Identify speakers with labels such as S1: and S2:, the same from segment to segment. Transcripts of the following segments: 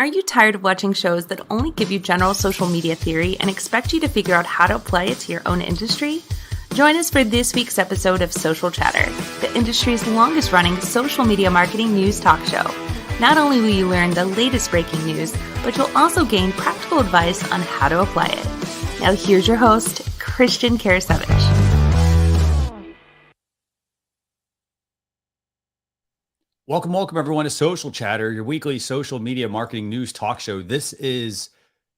S1: Are you tired of watching shows that only give you general social media theory and expect you to figure out how to apply it to your own industry? Join us for this week's episode of Social Chatter, the industry's longest running social media marketing news talk show. Not only will you learn the latest breaking news, but you'll also gain practical advice on how to apply it. Now here's your host, Christian Karasevich.
S2: Welcome everyone to Social Chatter, your weekly social media marketing news talk show. This is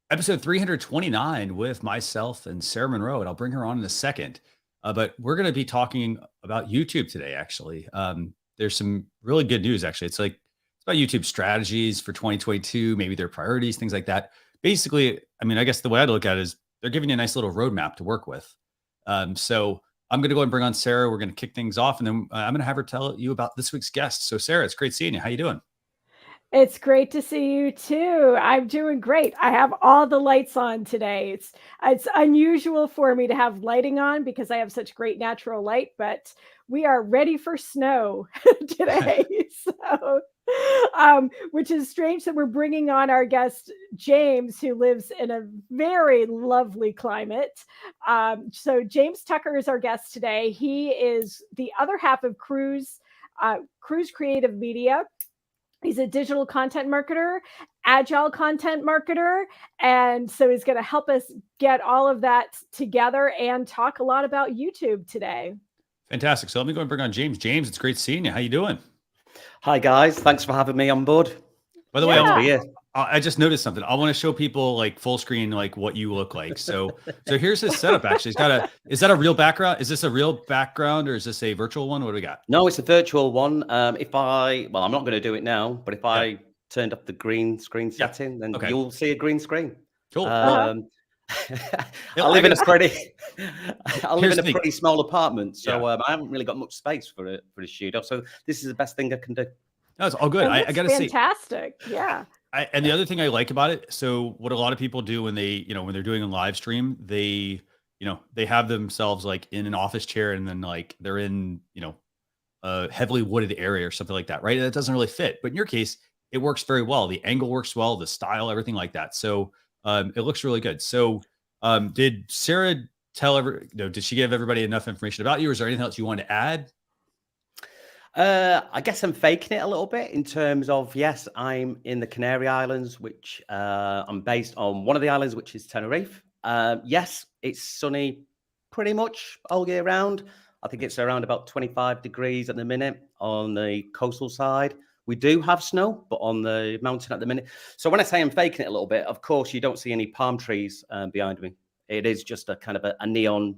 S2: episode 329 with myself and Sarah Monroe, and I'll bring her on in a second. But we're going to be talking about YouTube today, actually. There's some really good news, actually. It's about YouTube strategies for 2022, maybe their priorities, things like that. Basically, I guess the way I'd look at it is they're giving you a nice little roadmap to work with. So I'm going to go ahead and bring on Sarah. We're going to kick things off, and then I'm going to have her tell you about this week's guest. So Sarah, it's great seeing you. How you doing?
S3: It's great to see you too. I'm doing great. I have all the lights on today. It's unusual for me to have lighting on because I have such great natural light, but we are ready for snow today. Which is strange that we're bringing on our guest, James, who lives in a very lovely climate. So James Tucker is our guest today. He is the other half of Cruise Creative Media. He's a digital content marketer, agile content marketer. And so he's going to help us get all of that together and talk a lot about YouTube today.
S2: Fantastic. So let me go and bring on James. James, it's great seeing you. How you doing?
S4: Hi, guys. Thanks for having me on board.
S2: By the way, I just noticed something. I want to show people like full screen, like what you look like. So here's his setup. Actually, is that a real background? Is this a real background or is this a virtual one? What do we got?
S4: No, it's a virtual one. I'm not going to do it now, but if I turned up the green screen setting, then you'll see a green screen.
S2: Cool.
S4: I live in a pretty small apartment, so I haven't really got much space for a studio. So this is the best thing I can do.
S2: No, it's all good. I got to say,
S3: fantastic. Yeah.
S2: And the other thing I like about it, so what a lot of people do when they, when they're doing a live stream, they have themselves like in an office chair and then like they're in, a heavily wooded area or something like that, right? That doesn't really fit. But in your case, it works very well. The angle works well, the style, everything like that. So it looks really good. So did Sarah did she give everybody enough information about you? Or is there anything else you want to add?
S4: I guess I'm faking it a little bit in terms of, yes, I'm in the Canary Islands, which I'm based on one of the islands, which is Tenerife. Yes, it's sunny pretty much all year round. I think it's around about 25 degrees at the minute on the coastal side. We do have snow, but on the mountain at the minute. So when I say I'm faking it a little bit, of course, you don't see any palm trees behind me. It is just a kind of a neon,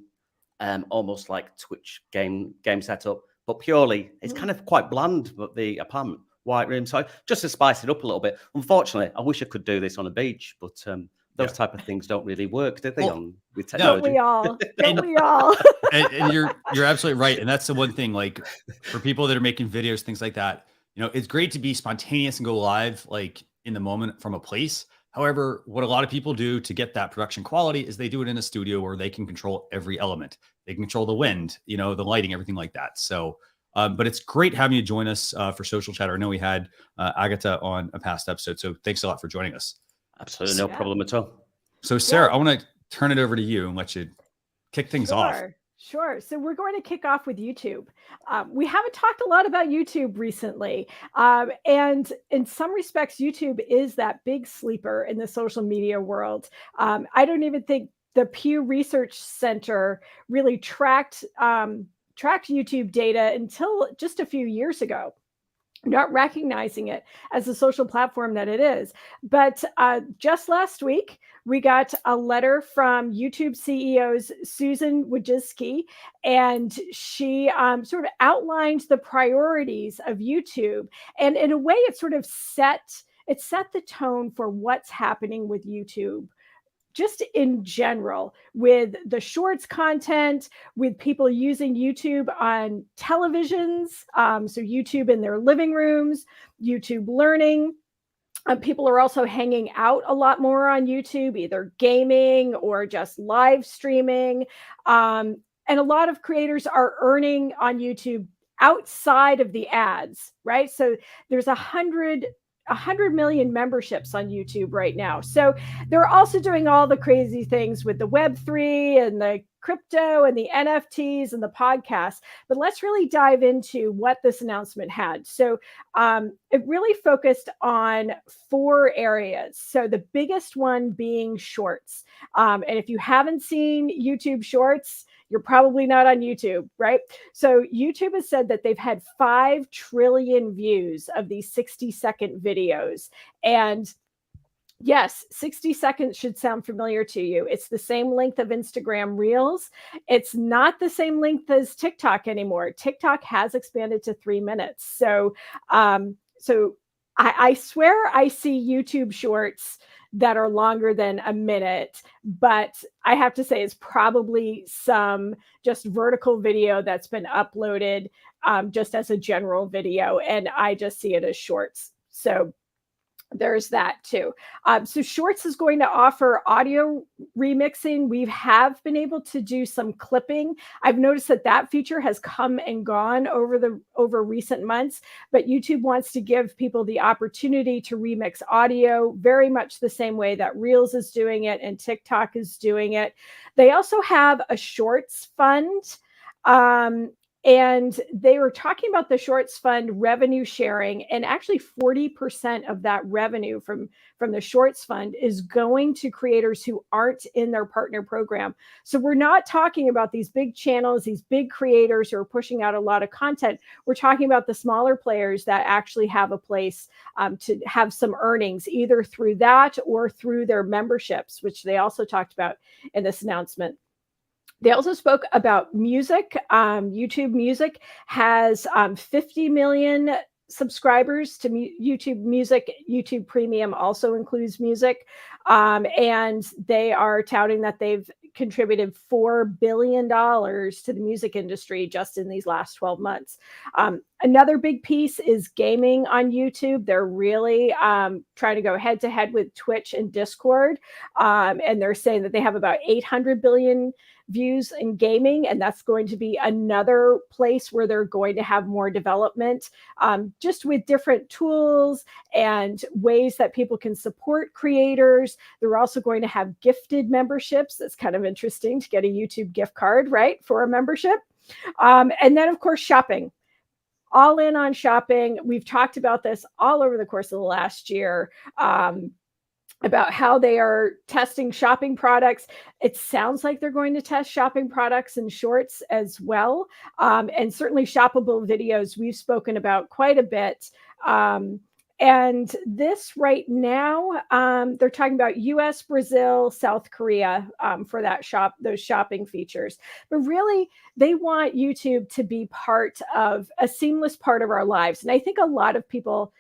S4: almost like Twitch game setup. But purely, it's kind of quite bland, but the apartment, white room. So just to spice it up a little bit. Unfortunately, I wish I could do this on a beach, but those type of things don't really work, do they? With technology.
S3: Don't we all?
S2: And you're absolutely right. And that's the one thing, like for people that are making videos, things like that, it's great to be spontaneous and go live, like in the moment from a place. However, what a lot of people do to get that production quality is they do it in a studio where they can control every element. They can control the wind, the lighting, everything like that. So, but it's great having you join us for Social Chatter. I know we had Agatha on a past episode, so thanks a lot for joining us.
S4: Absolutely, no problem at all.
S2: So, Sarah, I want to turn it over to you and let you kick things off.
S3: Sure. So we're going to kick off with YouTube. We haven't talked a lot about YouTube recently. And in some respects, YouTube is that big sleeper in the social media world. I don't even think the Pew Research Center really tracked YouTube data until just a few years ago, not recognizing it as a social platform that it is. But just last week, we got a letter from YouTube CEO's Susan Wojcicki, and she sort of outlined the priorities of YouTube. And in a way, it sort of set the tone for what's happening with YouTube just in general, with the shorts content, with people using YouTube on televisions, so YouTube in their living rooms, YouTube learning. People are also hanging out a lot more on YouTube, either gaming or just live streaming. And a lot of creators are earning on YouTube outside of the ads, right? So there's 100 100 million memberships on YouTube right now. So they're also doing all the crazy things with the Web3 and the crypto and the NFTs and the podcasts. But let's really dive into what this announcement had. So it really focused on 4 areas. So the biggest one being shorts. And if you haven't seen YouTube shorts, you're probably not on YouTube, right? So YouTube has said that they've had 5 trillion views of these 60-second videos. And yes, 60 seconds should sound familiar to you. It's the same length of Instagram Reels. It's not the same length as TikTok anymore. TikTok has expanded to 3 minutes. So I swear I see YouTube shorts that are longer than a minute, but I have to say it's probably some just vertical video that's been uploaded just as a general video, and I just see it as shorts. So there's that too. So Shorts is going to offer audio remixing. We have been able to do some clipping. I've noticed that feature has come and gone over recent months, but YouTube wants to give people the opportunity to remix audio very much the same way that Reels is doing it and TikTok is doing it. They also have a Shorts fund. And they were talking about the Shorts Fund revenue sharing, and actually 40% of that revenue from the Shorts Fund is going to creators who aren't in their partner program. So we're not talking about these big channels, these big creators who are pushing out a lot of content. We're talking about the smaller players that actually have a place to have some earnings, either through that or through their memberships, which they also talked about in this announcement. They also spoke about music. YouTube Music has 50 million subscribers to YouTube Music. YouTube Premium also includes music. And they are touting that they've contributed $4 billion to the music industry just in these last 12 months. Another big piece is gaming on YouTube. They're really trying to go head to head with Twitch and Discord. And they're saying that they have about 800 billion views in gaming, and that's going to be another place where they're going to have more development, just with different tools and ways that people can support creators. They're also going to have gifted memberships. That's kind of interesting to get a YouTube gift card, right, for a membership. And then, of course, shopping. All in on shopping. We've talked about this all over the course of the last year. About how they are testing shopping products. It sounds like they're going to test shopping products in Shorts as well. And certainly shoppable videos we've spoken about quite a bit. And this right now, they're talking about US, Brazil, South Korea for those shopping features. But really, they want YouTube to be part of a seamless part of our lives. And I think a lot of people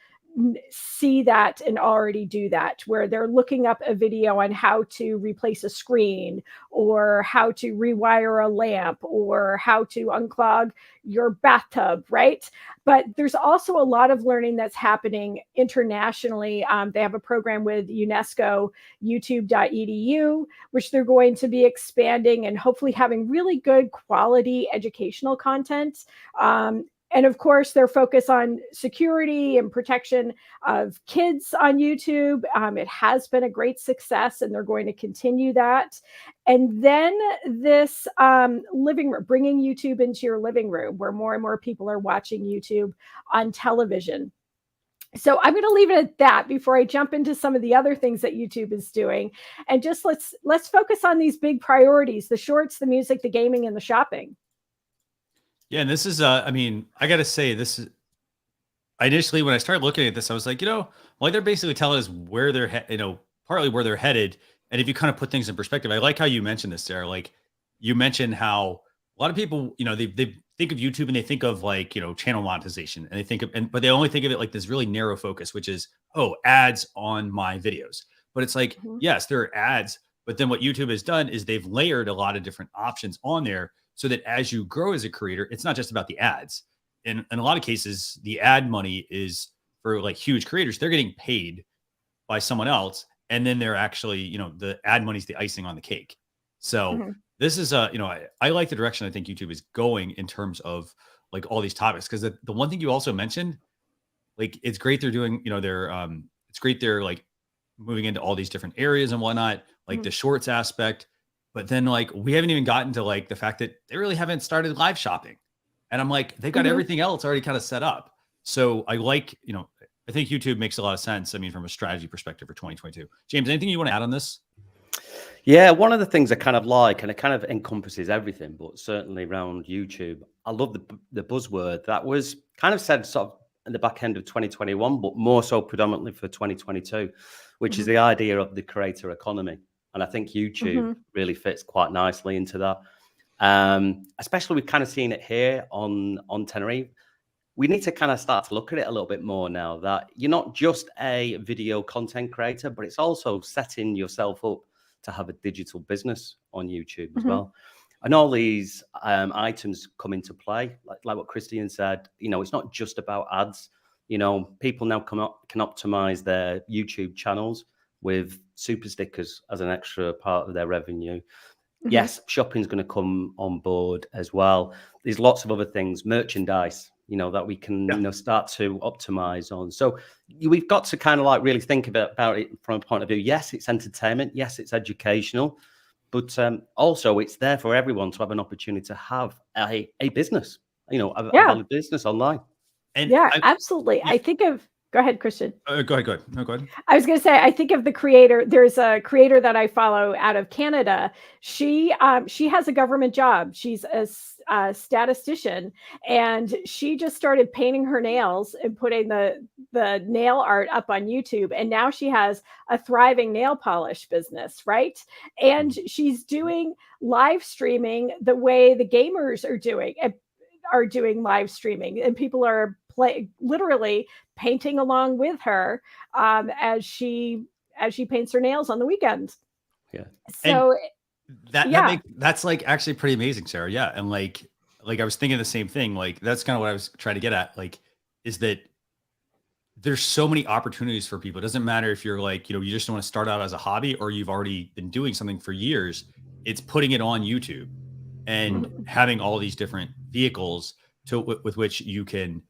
S3: see that and already do that, where they're looking up a video on how to replace a screen or how to rewire a lamp or how to unclog your bathtub, right? But there's also a lot of learning that's happening internationally. They have a program with UNESCO, youtube.edu, which they're going to be expanding and hopefully having really good quality educational content. And of course, their focus on security and protection of kids on YouTube. It has been a great success, and they're going to continue that. And then this living room, bringing YouTube into your living room, where more and more people are watching YouTube on television. So I'm going to leave it at that before I jump into some of the other things that YouTube is doing. And just let's focus on these big priorities: the shorts, the music, the gaming, and the shopping.
S2: Yeah, and this is, I mean, I got to say, this is initially when I started looking at this, I was like, like they're basically telling us where they're, partly where they're headed. And if you kind of put things in perspective, I like how you mentioned this, Sarah. Like you mentioned how a lot of people, they think of YouTube and they think of like, channel monetization, and they think of, but they only think of it like this really narrow focus, which is, ads on my videos. But it's like, yes, there are ads, but then what YouTube has done is they've layered a lot of different options on there, so that as you grow as a creator, it's not just about the ads. In a lot of cases, the ad money is for like huge creators. They're getting paid by someone else. And then they're actually, the ad money is the icing on the cake. So this is, I like the direction I think YouTube is going in terms of like all these topics. Because the one thing you also mentioned, like, it's great they're doing, it's great they're like moving into all these different areas and whatnot, like the shorts aspect. But then like we haven't even gotten to like the fact that they really haven't started live shopping. And I'm like, they've got everything else already kind of set up. So I like, I think YouTube makes a lot of sense. I mean, from a strategy perspective for 2022. James, anything you want to add on this?
S4: Yeah, one of the things I kind of like, and it kind of encompasses everything, but certainly around YouTube, I love the buzzword that was kind of said sort of in the back end of 2021, but more so predominantly for 2022, which is the idea of the creator economy. And I think YouTube really fits quite nicely into that. Especially we've kind of seen it here on Tenerife. We need to kind of start to look at it a little bit more now that you're not just a video content creator, but it's also setting yourself up to have a digital business on YouTube as well. And all these items come into play, like what Christian said. It's not just about ads. People now can optimize their YouTube channels with super stickers as an extra part of their revenue. Yes, shopping's going to come on board as well. There's lots of other things, merchandise, that we can start to optimize on. So we've got to kind of like really think about it from a point of view. Yes, it's entertainment. Yes, it's educational, but also it's there for everyone to have an opportunity to have a business, a valid business online.
S2: And
S3: absolutely. I think of, go ahead, Christian.
S2: Go ahead. No, go ahead.
S3: I was going to say, I think of the creator. There's a creator that I follow out of Canada. She has a government job. She's a statistician, and she just started painting her nails and putting the nail art up on YouTube. And now she has a thriving nail polish business, right? And she's doing live streaming the way the gamers are doing live streaming, and people are literally painting along with her as she paints her nails on the weekend.
S4: Yeah.
S3: So
S2: that's like actually pretty amazing, Sarah. Yeah. And like I was thinking the same thing. Like that's kind of what I was trying to get at. Like, is that there's so many opportunities for people. It doesn't matter if you're like, you just want to start out as a hobby or you've already been doing something for years. It's putting it on YouTube and having all these different vehicles with which you can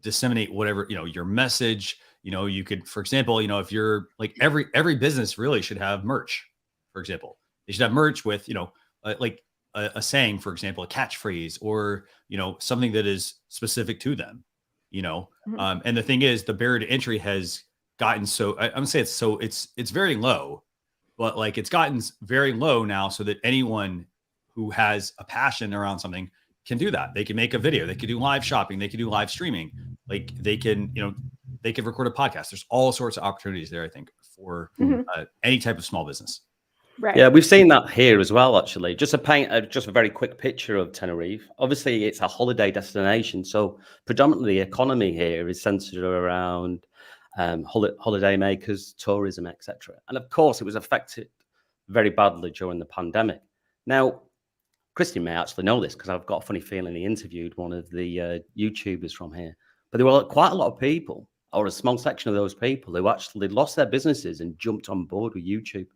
S2: disseminate whatever, your message. You could, for example, if you're like every business really should have merch. For example, they should have merch with, like a saying, for example, a catchphrase or, something that is specific to them, and the thing is the barrier to entry has gotten so, I'm gonna say it's very low, but like it's gotten very low now so that anyone who has a passion around something can do that. They can make a video, they can do live shopping, they can do live streaming. Like they can, they can record a podcast. There's all sorts of opportunities there, I think, for any type of small business.
S3: Right.
S4: Yeah, we've seen that here as well, actually. Just a very quick picture of Tenerife. Obviously, it's a holiday destination. So predominantly the economy here is centered around holiday makers, tourism, etc. And of course, it was affected very badly during the pandemic. Now, Christian may actually know this because I've got a funny feeling he interviewed one of the YouTubers from here. But there were quite a lot of people, or a small section of those people, who actually lost their businesses and jumped on board with YouTube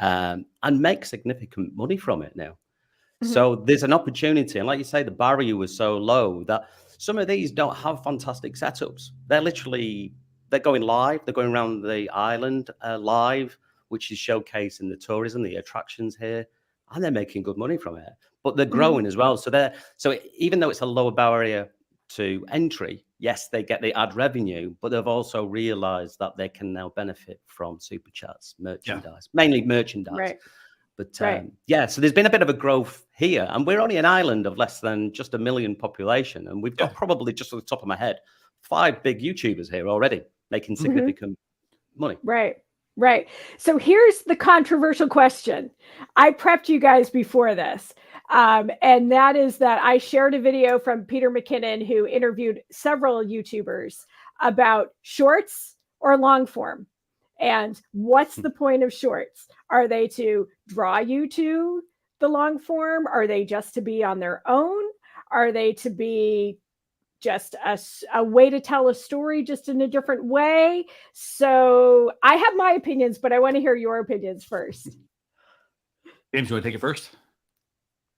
S4: and make significant money from it now. So there's an opportunity. And like you say, the barrier was so low that some of these don't have fantastic setups. They're going live. They're going around the island live, which is showcasing the tourism, the attractions here. And they're making good money from it, but they're growing as well. So even though it's a lower barrier to entry, yes, they get the ad revenue, but they've also realized that they can now benefit from super chats, merchandise, mainly merchandise.
S3: Right.
S4: But so there's been a bit of a growth here, and we're only an island of less than just 1 million population, and we've got probably, just on the top of my head, 5 big YouTubers here already making significant money.
S3: Right. So here's the controversial question. I prepped you guys before this. And that is that I shared a video from Peter McKinnon, who interviewed several YouTubers about shorts or long form. And what's the point of shorts? Are they to draw you to the long form? Are they just to be on their own? Are they to be just a way to tell a story just in a different way? So I have my opinions, but I want to hear your opinions first.
S2: James, you want to take it first?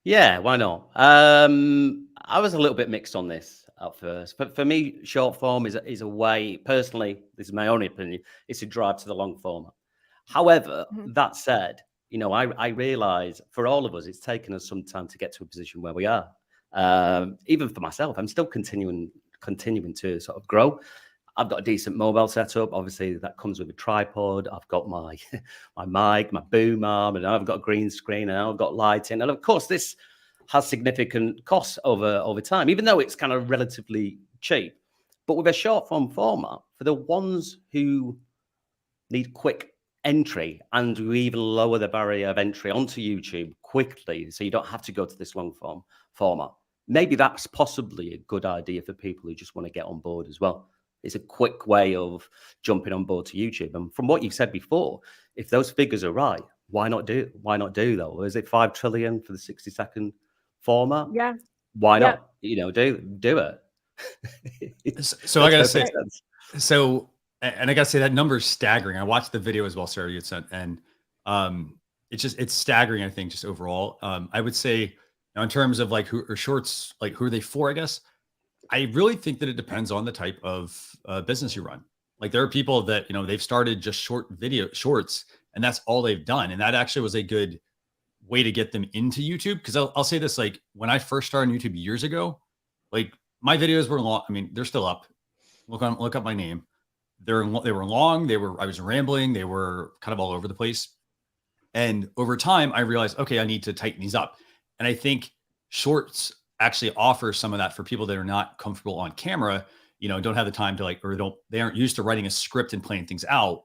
S4: Yeah, why not? I was a little bit mixed on this. at first. But for me, short form is a way, personally, this is my own opinion, is to drive to the long format. However, that said, I realize for all of us, it's taken us some time to get to a position where we are. Even for myself, I'm still continuing to sort of grow. I've got a decent mobile setup. Obviously, that comes with a tripod. I've got my mic, my boom arm, and I've got a green screen, and I've got lighting. And of course, this has significant costs over time, even though it's kind of relatively cheap. But with a short form format, for the ones who need quick entry, and we even lower the barrier of entry onto YouTube quickly, so you don't have to go to this long form format, maybe that's possibly a good idea for people who just want to get on board as well. It's a quick way of jumping on board to YouTube. And from what you've said before, if those figures are right, why not do though? Is it 5 trillion for the 60-second format?
S3: Yeah.
S4: Why not? Do it.
S2: So I gotta say, and I gotta say that number is staggering. I watched the video as well, Sarah, you had sent, and it's staggering. I think just overall, I would say in terms of like who are they for? I guess I really think that it depends on the type of business you run. Like there are people that they've started just shorts, and that's all they've done, and that actually was a good way to get them into YouTube. Because I'll say this, like when I first started on YouTube years ago, like my videos were long. I mean, they're still up. Look up my name. They were long. I was rambling. They were kind of all over the place. And over time, I realized, okay, I need to tighten these up. And I think shorts actually offer some of that for people that are not comfortable on camera, don't have the time to they aren't used to writing a script and planning things out.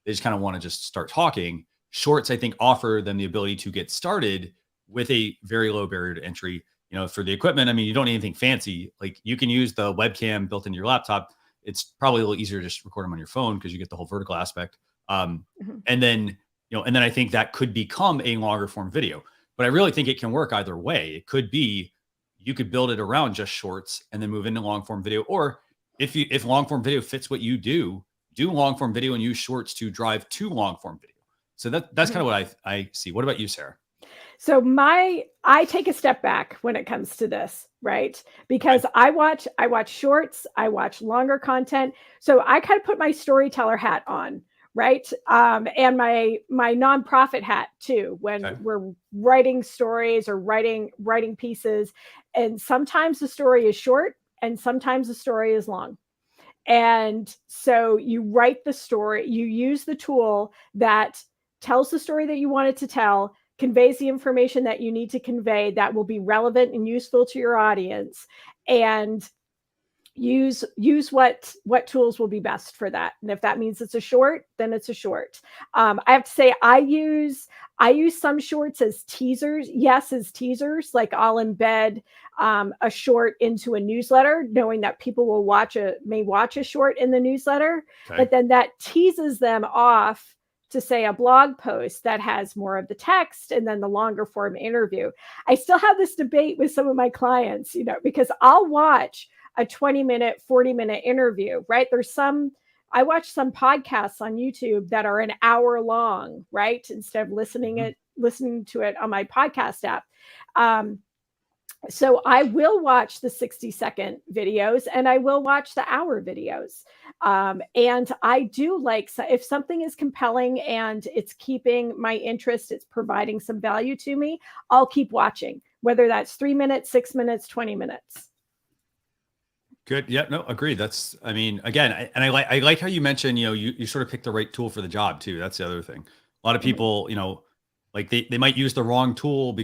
S2: They just kind of want to just start talking. Shorts, I think, offer them the ability to get started with a very low barrier to entry. For the equipment, I mean, you don't need anything fancy. Like you can use the webcam built into your laptop. It's probably a little easier to just record them on your phone because you get the whole vertical aspect. And then I think that could become a longer form video. But I really think it can work either way. It could be you could build it around just shorts and then move into long form video. Or if long form video fits what you do long form video and use shorts to drive to long form video. So that's kind of what I see. What about you, Sarah?
S3: So I take a step back when it comes to this, right? Because I watch shorts, I watch longer content. So I kind of put my storyteller hat on, right? And my nonprofit hat too, when we're writing stories or writing pieces. And sometimes the story is short and sometimes the story is long. And so you write the story, you use the tool that tells the story that you want it to tell, conveys the information that you need to convey that will be relevant and useful to your audience, and use what tools will be best for that. And if that means it's a short, then it's a short. I have to say I use some shorts as teasers. Yes, as teasers. Like I'll embed a short into a newsletter, knowing that people may watch a short in the newsletter, but then that teases them off to say a blog post that has more of the text and then the longer form interview. I still have this debate with some of my clients, because I'll watch a 20-minute, 40-minute interview, right? I watch some podcasts on YouTube that are an hour long, right? Instead of listening to it on my podcast app. So I will watch the 60-second videos and I will watch the hour videos. And I do like, if something is compelling and it's keeping my interest, it's providing some value to me, I'll keep watching, whether that's 3 minutes, 6 minutes, 20 minutes.
S2: Good. Yeah, no, agreed. Again, I like how you mentioned, you sort of picked the right tool for the job too. That's the other thing. A lot of people, like they might use the wrong tool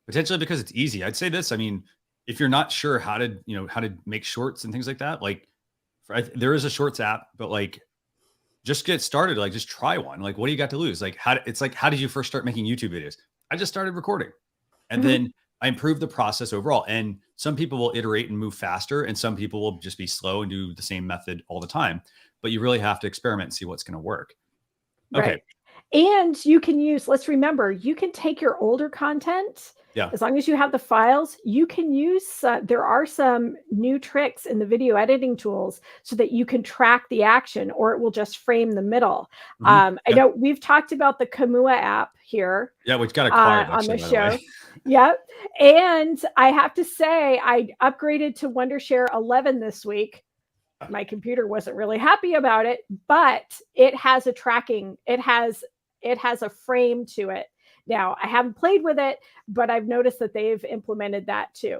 S2: potentially because it's easy. I'd say this. I mean, if you're not sure how to make shorts and things like that, like there is a shorts app, but like just get started. Like just try one. Like, what do you got to lose? Like how did you first start making YouTube videos? I just started recording and then I improved the process overall. And some people will iterate and move faster and some people will just be slow and do the same method all the time. But you really have to experiment and see what's going to work. Okay.
S3: Right. And you can let's remember, you can take your older content.
S2: Yeah.
S3: As long as you have the files, you can use, there are some new tricks in the video editing tools so that you can track the action or it will just frame the middle. I know we've talked about the Kamua app here.
S2: Yeah, we've got acquired
S3: on the show. Yep. And I have to say, I upgraded to Wondershare 11 this week. My computer wasn't really happy about it, but it has a tracking. It has a frame to it. Now, I haven't played with it, but I've noticed that they've implemented that too.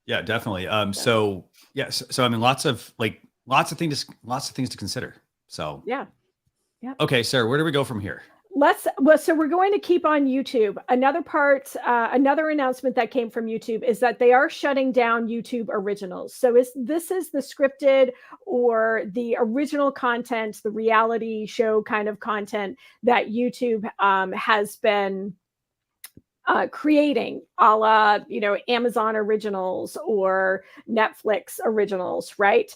S2: Yeah, definitely. So yes, so I mean, lots of things to consider. So
S3: Yeah.
S2: okay, Sarah, where do we go from here?
S3: So we're going to keep on YouTube. Another announcement that came from YouTube is that they are shutting down YouTube originals. So this is the scripted or the original content, the reality show kind of content that YouTube has been creating, a la Amazon originals or Netflix originals, right?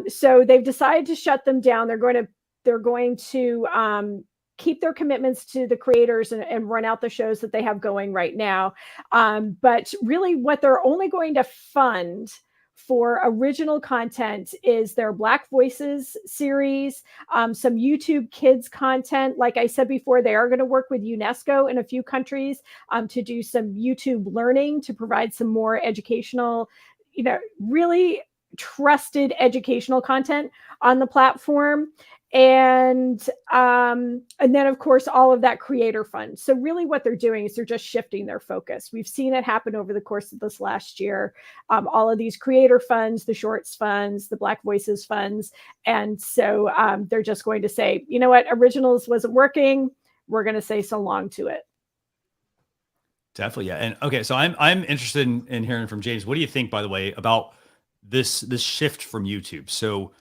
S3: So they've decided to shut them down. They're going to keep their commitments to the creators and run out the shows that they have going right now. But really, what they're only going to fund for original content is their Black Voices series, some YouTube Kids content. Like I said before, they are going to work with UNESCO in a few countries to do some YouTube learning, to provide some more educational, really trusted educational content on the platform. And then of course all of that creator fund. So really what they're doing is they're just shifting their focus. We've seen it happen over the course of this last year. All of these creator funds, the shorts funds, the Black Voices funds. And so they're just going to say, you know what, originals wasn't working. We're going to say so long to it.
S2: Definitely. Yeah. And okay, so I'm interested in hearing from James. What do you think, by the way, about this shift from YouTube? So,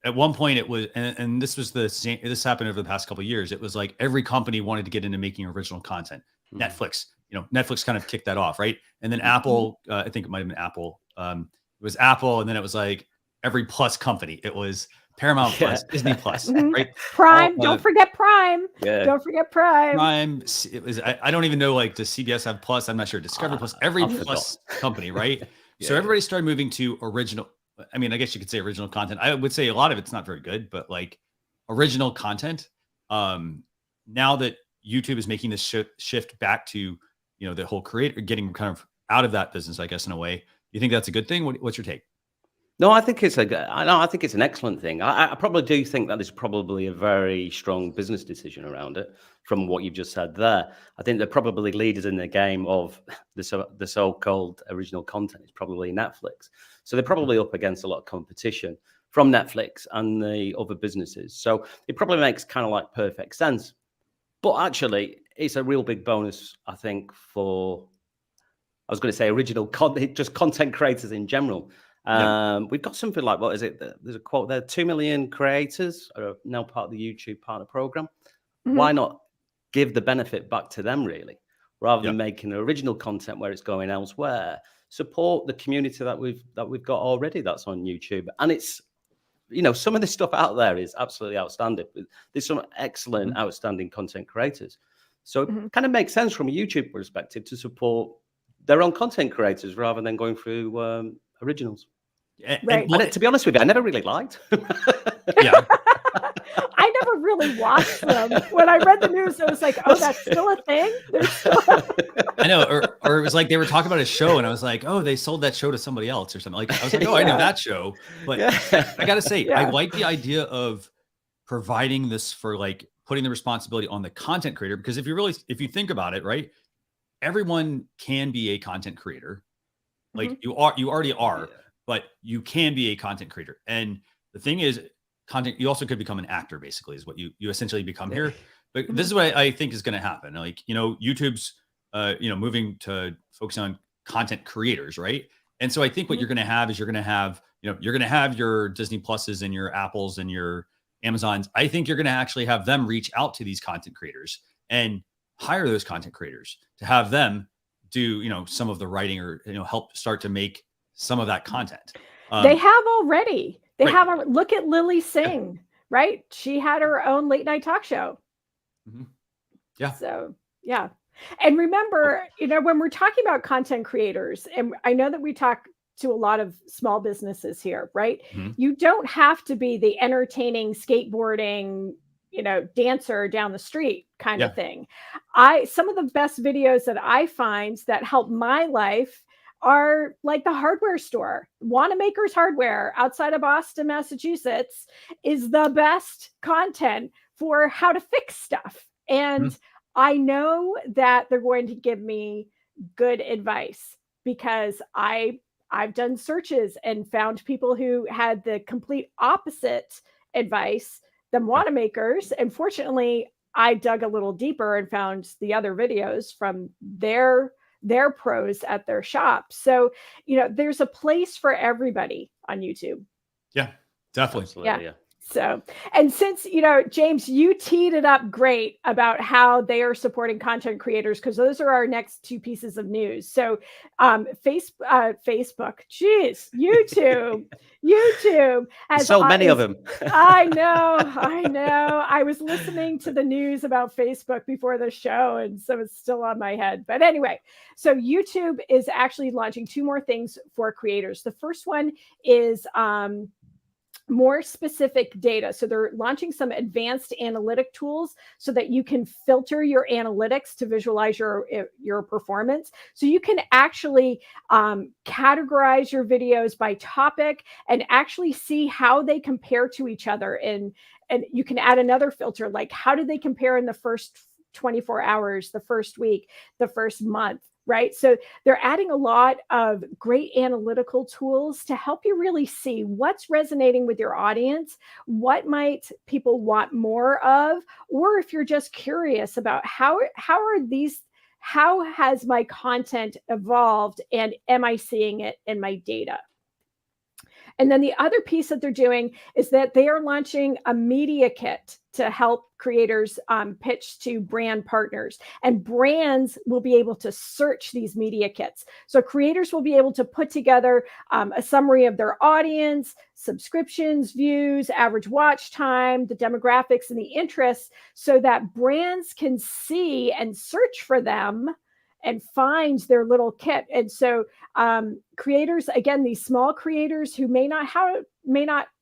S2: at one point it was, and this was this happened over the past couple of years. It was like every company wanted to get into making original content. Netflix, Netflix kind of kicked that off, right? And then Apple, I think it might have been Apple. It was Apple, and then it was like every Plus company. It was Paramount Plus, Disney Plus, right?
S3: Prime, don't forget Prime.
S4: Yeah.
S3: Don't forget Prime.
S2: Prime. It was. I don't even know. Like, does CBS have Plus? I'm not sure. Discovery Plus. Every Plus company, right? So everybody started moving to original. I mean, I guess you could say original content. I would say a lot of it's not very good, but like original content. Now that YouTube is making this shift back to, the whole creator, getting kind of out of that business, I guess, in a way. You think that's a good thing? What's your take?
S4: No, I think it's I think it's an excellent thing. I probably do think that there's probably a very strong business decision around it from what you've just said there. I think they're probably leaders in the game of the so-called original content. It's probably Netflix. So they're probably up against a lot of competition from Netflix and the other businesses. So it probably makes kind of like perfect sense. But actually, it's a real big bonus, I think, for, I was going to say original content, just content creators in general. We've got something like, what is it? There's a quote there, 2 million creators are now part of the YouTube partner program. Why not give the benefit back to them, really, rather than making original content where it's going elsewhere? Support the community that we've got already that's on YouTube. And it's, some of the stuff out there is absolutely outstanding. There's some excellent, outstanding content creators. So it kind of makes sense from a YouTube perspective to support their own content creators rather than going through originals.
S3: Right.
S4: And to be honest with you, I never really liked.
S3: I never really watched them. When I read the news, I was like, oh, that's still a thing?
S2: I know. Or it was like they were talking about a show, and I was like, oh, they sold that show to somebody else or something. Like, I was like, oh, I know that show. But I got to say, I like the idea of providing this for like putting the responsibility on the content creator, because if you think about it, right, everyone can be a content creator. Like you already are, but you can be a content creator. And the thing is, content, you also could become an actor, basically, is what you essentially become here. But this is what I think is going to happen. Like, YouTube's, moving to focus on content creators, right? And so I think what you're going to have is you're going to have your Disney Pluses and your Apples and your Amazons. I think you're going to actually have them reach out to these content creators and hire those content creators to have them do, some of the writing or, help start to make some of that content.
S3: They have already. Look at Lily Singh, right? She had her own late night talk show.
S2: Yeah.
S3: So, yeah. And remember, when we're talking about content creators, and I know that we talk to a lot of small businesses here, right? You don't have to be the entertaining skateboarding, dancer down the street kind
S2: Yeah.
S3: of thing. Some of the best videos that I find that help my life are like the hardware store. Wanamaker's Hardware outside of Boston, Massachusetts is the best content for how to fix stuff. And I know that they're going to give me good advice because I've done searches and found people who had the complete opposite advice than Wanamakers. And fortunately, I dug a little deeper and found the other videos from their pros at their shop. So, there's a place for everybody on YouTube.
S2: Yeah, definitely.
S4: Absolutely, yeah.
S3: So, and since, James, you teed it up great about how they are supporting content creators, because those are our next two pieces of news. So, Facebook, geez, YouTube. Has
S4: So many of them.
S3: I know. I was listening to the news about Facebook before the show, and so it's still on my head. But anyway, so YouTube is actually launching two more things for creators. The first one is more specific data. So they're launching some advanced analytic tools so that you can filter your analytics to visualize your performance. So you can actually categorize your videos by topic and actually see how they compare to each other. And you can add another filter, like how do they compare in the first 24 hours, the first week, the first month, right? So they're adding a lot of great analytical tools to help you really see what's resonating with your audience, what might people want more of, or if you're just curious about how has my content evolved and am I seeing it in my data? And then the other piece that they're doing is that they are launching a media kit to help creators pitch to brand partners. And brands will be able to search these media kits. So creators will be able to put together a summary of their audience, subscriptions, views, average watch time, the demographics and the interests, so that brands can see and search for them and find their little kit. And so creators, again, these small creators who may not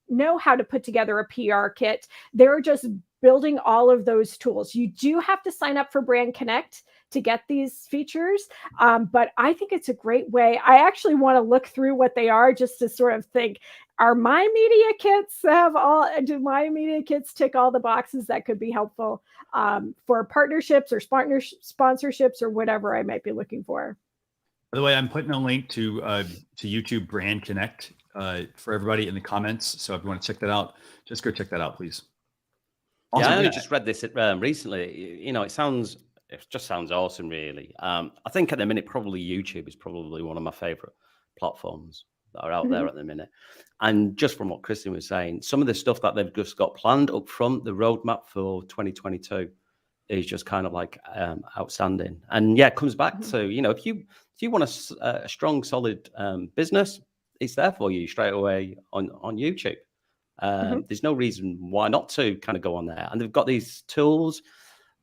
S3: know how to put together a PR kit, they're just building all of those tools. You do have to sign up for Brand Connect to get these features, but I think it's a great way. I actually want to look through what they are just to sort of think, do my media kits tick all the boxes that could be helpful for partnerships or sponsorships or whatever I might be looking for?
S2: By the way, I'm putting a link to YouTube Brand Connect for everybody in the comments. So if you want to check that out, just go check that out, please.
S4: Also, I only just read this recently. It just sounds awesome, really. I think at the minute, probably YouTube is probably one of my favorite platforms that are out there at the minute. And just from what Kristen was saying, some of the stuff that they've just got planned up front, the roadmap for 2022 is just kind of like outstanding. And yeah, it comes back to, if you want a strong, solid business, it's there for you straight away on YouTube. There's no reason why not to kind of go on there. And they've got these tools,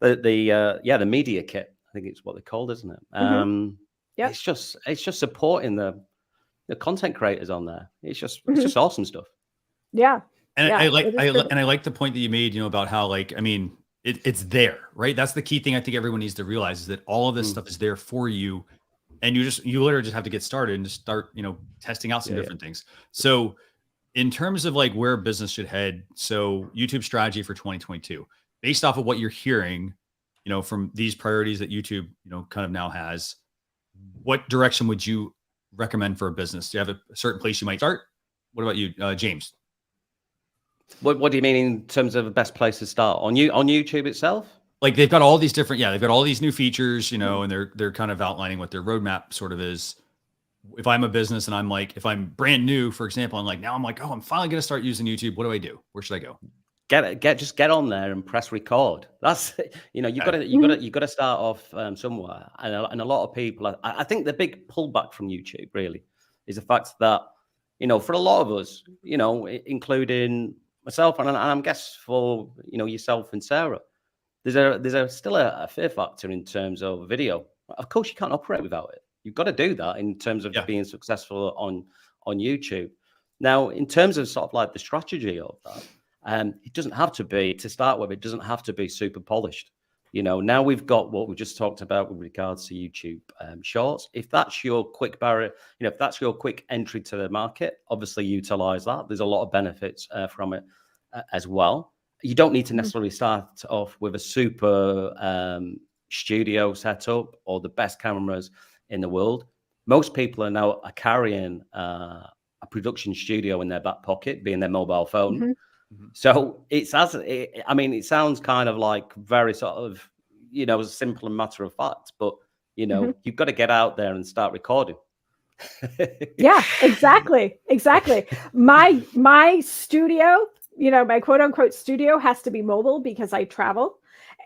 S4: the media kit, I think it's what they're called, isn't it? It's just supporting the content creators on there. It's just awesome stuff.
S3: Yeah.
S2: And I like the point that you made, about how it's there, right? That's the key thing I think everyone needs to realize is that all of this stuff is there for you. And you literally just have to get started and just start, testing out some different things. So in terms of where business should head, so YouTube strategy for 2022, based off of what you're hearing, from these priorities that YouTube, kind of now has, what direction would you recommend for a business? Do you have a certain place you might start? What about you, James?
S4: What do you mean in terms of the best place to start on YouTube itself?
S2: They've got all these different, they've got all these new features, and they're kind of outlining what their roadmap sort of is. If I'm a business and if I'm brand new, for example, I'm I'm finally going to start using YouTube. What do I do? Where should I go?
S4: Just get on there and press record. That's you've got to start off somewhere. And a lot of people, I think the big pullback from YouTube really is the fact that for a lot of us, including myself and I'm guess for yourself and Sarah, there's still a fear factor in terms of video. Of course, you can't operate without it. You've got to do that in terms of being successful on YouTube. Now, in terms of sort of the strategy of that, It doesn't have to be, to start with, it doesn't have to be super polished. Now we've got what we just talked about with regards to YouTube Shorts. If that's your quick barrier, if that's your quick entry to the market, obviously utilize that. There's a lot of benefits from it as well. You don't need to necessarily start off with a super studio setup or the best cameras in the world. Most people are now carrying a production studio in their back pocket, being their mobile phone. So it sounds kind of like very sort of, simple and matter of fact, but you've got to get out there and start recording.
S3: Yeah, exactly. My studio, my quote unquote studio has to be mobile because I travel.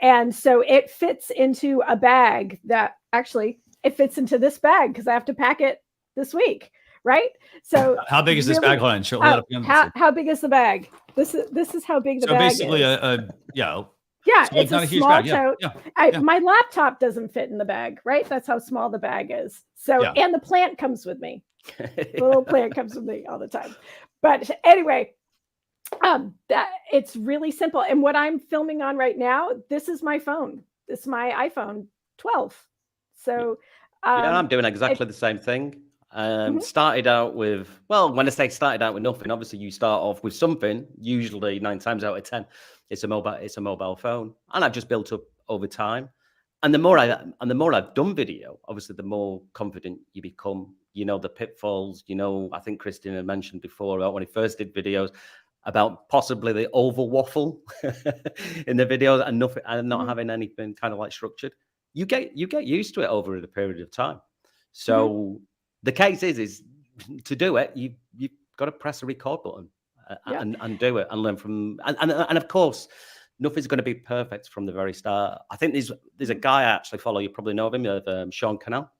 S3: And so it fits into a bag that actually it fits into this bag because I have to pack it this week. Right. So
S2: how big is this bag? Hold on.
S3: How big is the bag? This is how big the bag is. So
S2: basically
S3: it's a small tote. My laptop doesn't fit in the bag, right? That's how small the bag is. So and the plant comes with me. The little plant comes with me all the time. But anyway, that it's really simple. And what I'm filming on right now, this is my phone. This is my iPhone 12. So
S4: I'm doing exactly the same thing. Started out with, when I say started out with nothing, obviously you start off with something. Usually 9 times out of 10, it's a mobile phone, and I've just built up over time. And the more I've done video, obviously the more confident you become. The pitfalls. I think Christina mentioned before about when he first did videos about possibly the oval waffle in the videos and nothing, and not having anything kind of like structured. You get used to it over a period of time. So. The case is to do it, you've got to press the record button and do it and learn from, and of course, nothing's going to be perfect from the very start. I think there's a guy I actually follow, you probably know of him, Sean Cannell.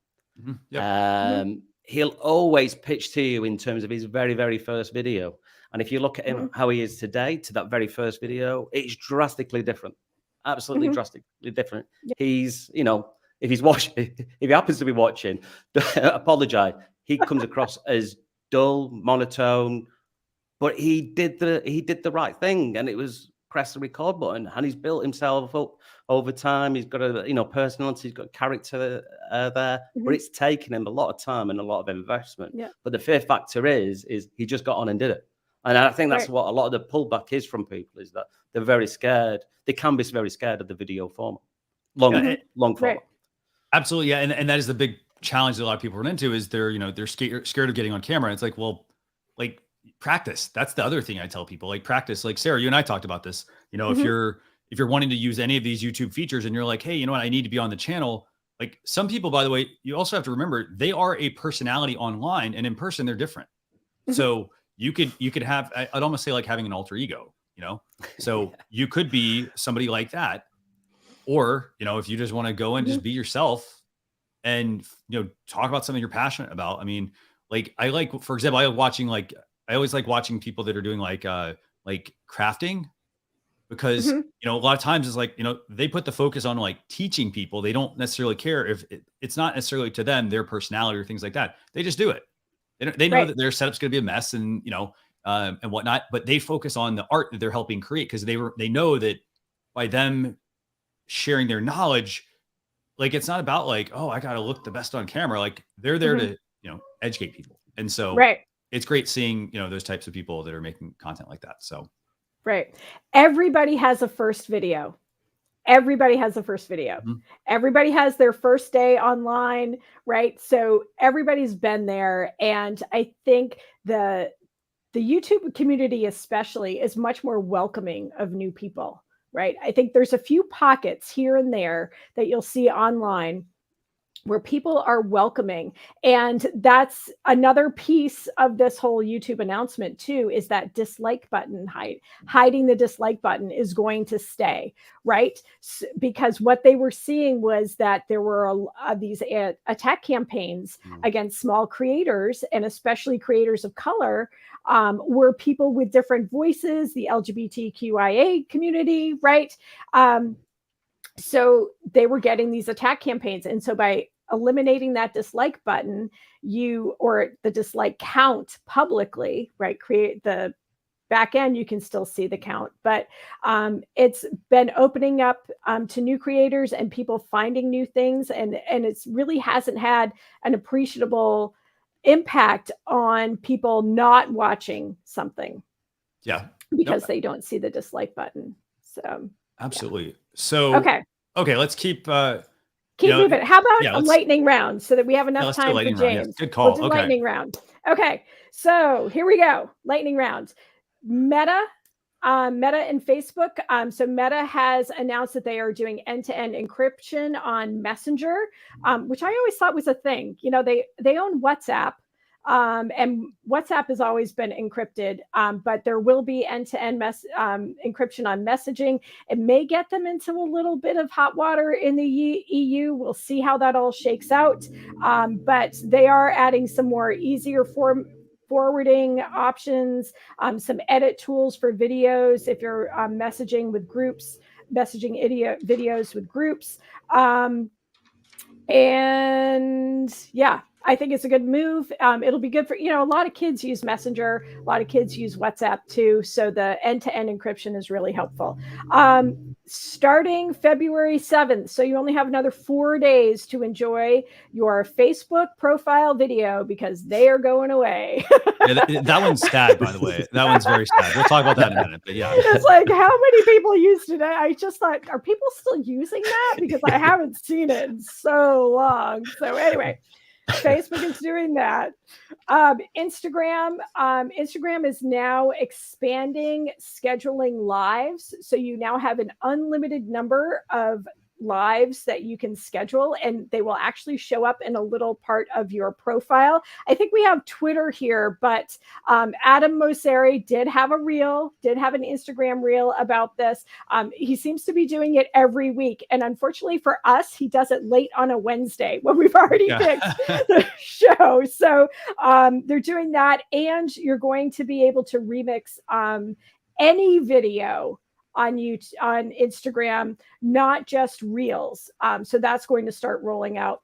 S4: He'll always pitch to you in terms of his very, very first video. And if you look at him, how he is today to that very first video, it's drastically different, absolutely drastically different. He's, if he's watching, if he happens to be watching, apologize. He comes across as dull, monotone, but he did the right thing, and it was press the record button. And he's built himself up over time. He's got a personality, he's got character there, but it's taken him a lot of time and a lot of investment. But the fear factor is he just got on and did it. And I think that's what a lot of the pullback is from people, is that they're very scared. They can be very scared of the video format, long format.
S2: Absolutely. Yeah. And that is the big challenge that a lot of people run into, is they're scared of getting on camera. It's like, practice. That's the other thing I tell people, practice. Like Sarah, you and I talked about this, if you're wanting to use any of these YouTube features and you're like, hey, you know what, I need to be on the channel. Like, some people, by the way, you also have to remember, they are a personality online, and in person they're different. So you could have, I'd almost say like having an alter ego, so you could be somebody like that. Or, if you just want to go and just be yourself and, talk about something you're passionate about. I mean, for example, I always like watching people that are doing like crafting, because, a lot of times it's like, they put the focus on like teaching people. They don't necessarily care if it's not necessarily to them, their personality or things like that. They just do it. They know that their setup's going to be a mess and, and whatnot, but they focus on the art that they're helping create, because they know that by them sharing their knowledge, like, it's not about like, oh, I got to look the best on camera. Like, they're there to, educate people. And so it's great seeing, those types of people that are making content like that. So,
S3: everybody has a first video. Everybody has their first day online, right? So everybody's been there. And I think the YouTube community especially is much more welcoming of new people. Right. I think there's a few pockets here and there that you'll see online where people are welcoming. And that's another piece of this whole YouTube announcement too, is that dislike button hiding the dislike button is going to stay, right? Because what they were seeing was that there were these attack campaigns against small creators, and especially creators of color, were people with different voices, the LGBTQIA community, right? So they were getting these attack campaigns. And so by eliminating that dislike button, or the dislike count publicly, right? Create the back end, you can still see the count. But it's been opening up to new creators and people finding new things. And it's really hasn't had an appreciable impact on people not watching something.
S2: Yeah.
S3: Because they don't see the dislike button. So
S2: absolutely.
S3: Yeah.
S2: So okay, let's keep
S3: moving. How about a lightning round so that we have enough time for James?
S2: Yes, good call.
S3: We'll do lightning round. Okay, so here we go. Lightning round. Meta and Facebook. So Meta has announced that they are doing end-to-end encryption on Messenger, which I always thought was a thing. They own WhatsApp. And WhatsApp has always been encrypted, but there will be end-to-end encryption on messaging. It may get them into a little bit of hot water in the EU. We'll see how that all shakes out. But they are adding some more easier forwarding options, some edit tools for videos if you're messaging with groups, videos with groups. And yeah, I think it's a good move. It'll be good for, a lot of kids use Messenger. A lot of kids use WhatsApp too. So the end-to-end encryption is really helpful. Starting February 7th. So you only have another 4 days to enjoy your Facebook profile video because they are going away.
S2: that one's sad, by the way. That one's very sad. We'll talk about that in a minute. But yeah.
S3: It's like, how many people use today? I just thought, are people still using that? Because I haven't seen it in so long. So anyway. Facebook is doing that. Instagram is now expanding scheduling lives. So you now have an unlimited number of lives that you can schedule, and they will actually show up in a little part of your profile. I think we have Twitter here, but Adam Mosseri did have an Instagram reel about this. He seems to be doing it every week. And unfortunately for us, he does it late on a Wednesday when we've already picked the show. So they're doing that. And you're going to be able to remix any video on YouTube, on Instagram, not just Reels. So that's going to start rolling out.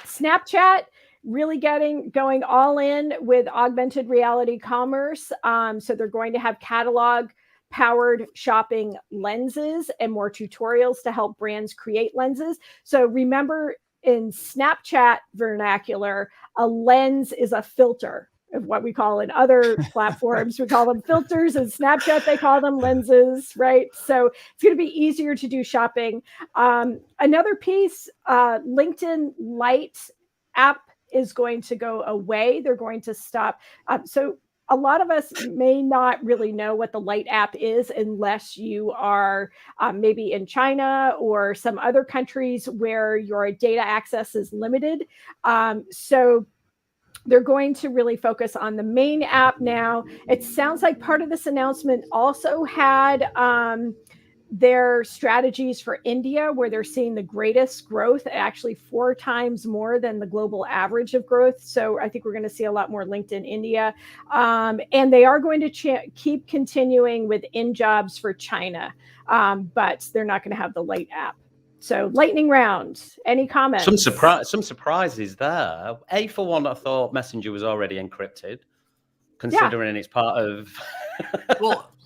S3: Snapchat really going all in with augmented reality commerce. So they're going to have catalog powered shopping lenses and more tutorials to help brands create lenses. So remember, in Snapchat vernacular, a lens is a filter. Of what we call in other platforms, we call them filters. In Snapchat, they call them lenses, right? So it's going to be easier to do shopping. Another piece, LinkedIn Lite app is going to go away. They're going to stop. So a lot of us may not really know what the Lite app is unless you are maybe in China or some other countries where your data access is limited. So they're going to really focus on the main app now. It sounds like part of this announcement also had their strategies for India, where they're seeing the greatest growth, actually 4 times more than the global average of growth. So I think we're going to see a lot more LinkedIn India. And they are going to keep continuing with in-jobs for China, but they're not going to have the Lite app. So lightning round. Any comments?
S4: Some surprises there. For one, I thought Messenger was already encrypted, considering it's part of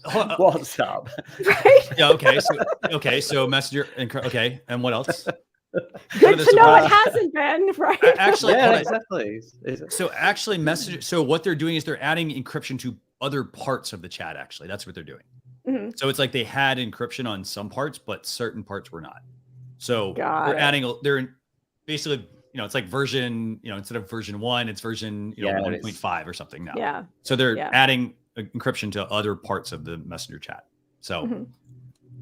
S4: WhatsApp.
S3: Right?
S2: Yeah. Okay. So Messenger. Okay. And what else?
S3: Good to know it hasn't been, right?
S2: Actually,
S4: exactly.
S2: So actually, Messenger. So what they're doing is they're adding encryption to other parts of the chat. Actually, that's what they're doing. Mm-hmm. So it's like they had encryption on some parts, but certain parts were not. So they're basically, it's like version, instead of version 1, it's version 1.5 or something now.
S3: Yeah.
S2: So they're adding encryption to other parts of the Messenger chat. So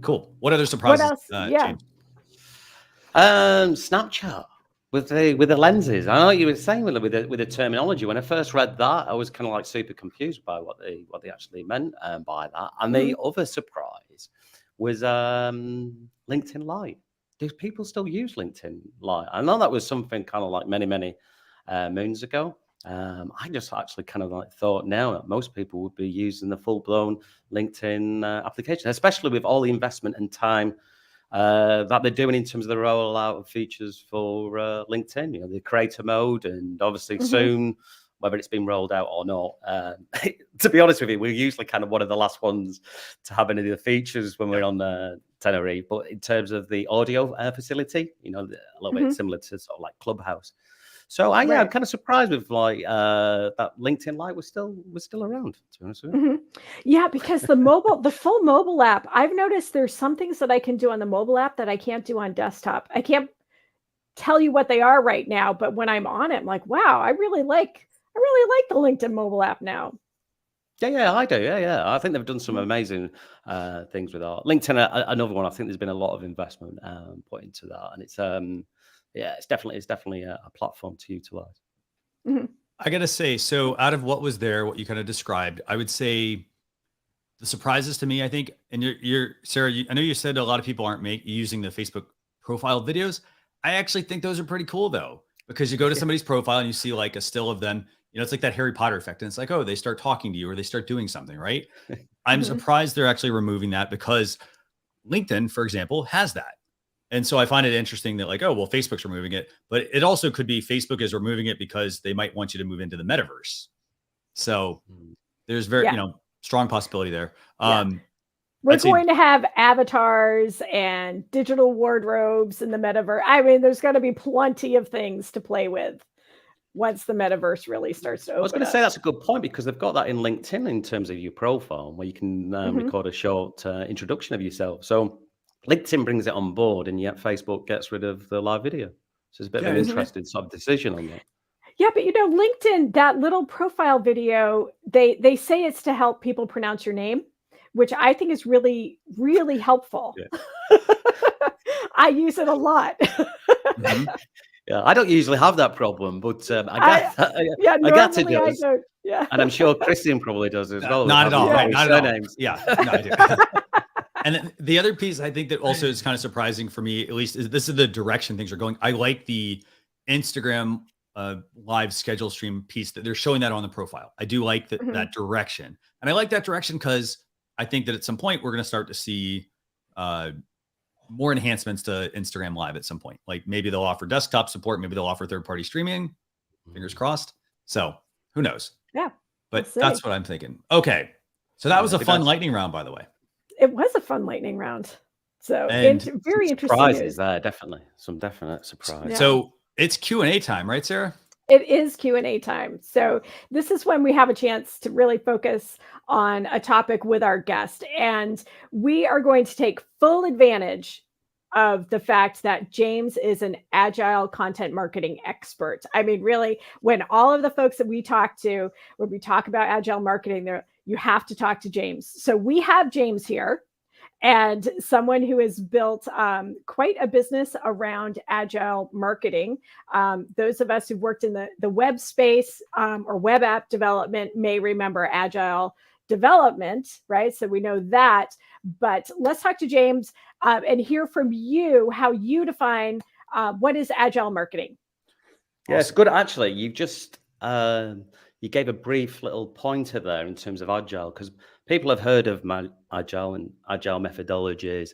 S2: cool. What other surprises?
S3: What else?
S4: Snapchat with the lenses. I know you were saying with the terminology. When I first read that, I was kind of like super confused by what they actually meant by that. And the other surprise was LinkedIn Lite. Do people still use LinkedIn Lite? I know that was something kind of like many moons ago. I just actually kind of like thought now that most people would be using the full-blown LinkedIn application, especially with all the investment and time that they're doing in terms of the rollout of features for LinkedIn. The creator mode, and obviously soon whether it's been rolled out or not. To be honest with you, we're usually kind of one of the last ones to have any of the features when we're on Tenerife. But in terms of the audio facility, a little bit similar to sort of like Clubhouse. So I'm kind of surprised with like that LinkedIn Lite was still around. To be honest with you.
S3: Yeah, because the full mobile app, I've noticed there's some things that I can do on the mobile app that I can't do on desktop. I can't tell you what they are right now, but when I'm on it, I'm like, wow, I really like the LinkedIn mobile app now.
S4: Yeah, I do. Yeah. I think they've done some amazing things with that. LinkedIn, another one. I think there's been a lot of investment put into that, and it's definitely a platform to utilize.
S2: I gotta say, so out of what was there, what you kind of described, I would say the surprises to me, I think, and you're Sarah, I know you said a lot of people aren't using the Facebook profile videos. I actually think those are pretty cool though, because you go to somebody's profile and you see like a still of them, it's like that Harry Potter effect. And it's like, oh, they start talking to you or they start doing something, right? I'm surprised they're actually removing that because LinkedIn, for example, has that. And so I find it interesting that like, oh, well, Facebook's removing it, but it also could be Facebook is removing it because they might want you to move into the metaverse. So there's very, strong possibility there.
S3: We're going to have avatars and digital wardrobes in the metaverse. I mean, there's going to be plenty of things to play with once the metaverse really starts to open.
S4: I was going to say that's a good point because they've got that in LinkedIn in terms of your profile where you can record a short introduction of yourself. So LinkedIn brings it on board and yet Facebook gets rid of the live video. So it's a bit of an interesting sort of decision on that.
S3: Yeah, but LinkedIn, that little profile video, they say it's to help people pronounce your name, which I think is really, really helpful. Yeah. I use it a lot.
S4: Yeah, I don't usually have that problem, but I get it does. Yeah. And I'm sure Christian probably does as well.
S2: Not at all. Right? Not at all. Yeah, no, I do. And then the other piece I think that also is kind of surprising for me, at least, is this is the direction things are going. I like the Instagram live schedule stream piece that they're showing that on the profile. I do like that direction. And I like that direction because I think that at some point we're going to start to see more enhancements to Instagram Live at some point. Like maybe they'll offer desktop support. Maybe they'll offer third-party streaming. Fingers crossed. So who knows?
S3: Yeah.
S2: But that's what I'm thinking. Okay. So that was a fun lightning round, by the way.
S3: It was a fun lightning round. So very interesting
S4: surprises there, definitely. Some definite surprises.
S2: Yeah. So it's Q&A time, right, Sarah?
S3: It is Q&A time. So this is when we have a chance to really focus on a topic with our guest. And we are going to take full advantage of the fact that James is an agile content marketing expert. I mean, really, when all of the folks that we talk to, when we talk about agile marketing, you have to talk to James. So we have James here. And someone who has built quite a business around agile marketing. Those of us who've worked in the web space or web app development may remember agile development, right? So we know that. But let's talk to James and hear from you how you define what is agile marketing.
S4: Yeah, it's good. Actually, you just you gave a brief little pointer there in terms of agile because people have heard of agile and agile methodologies.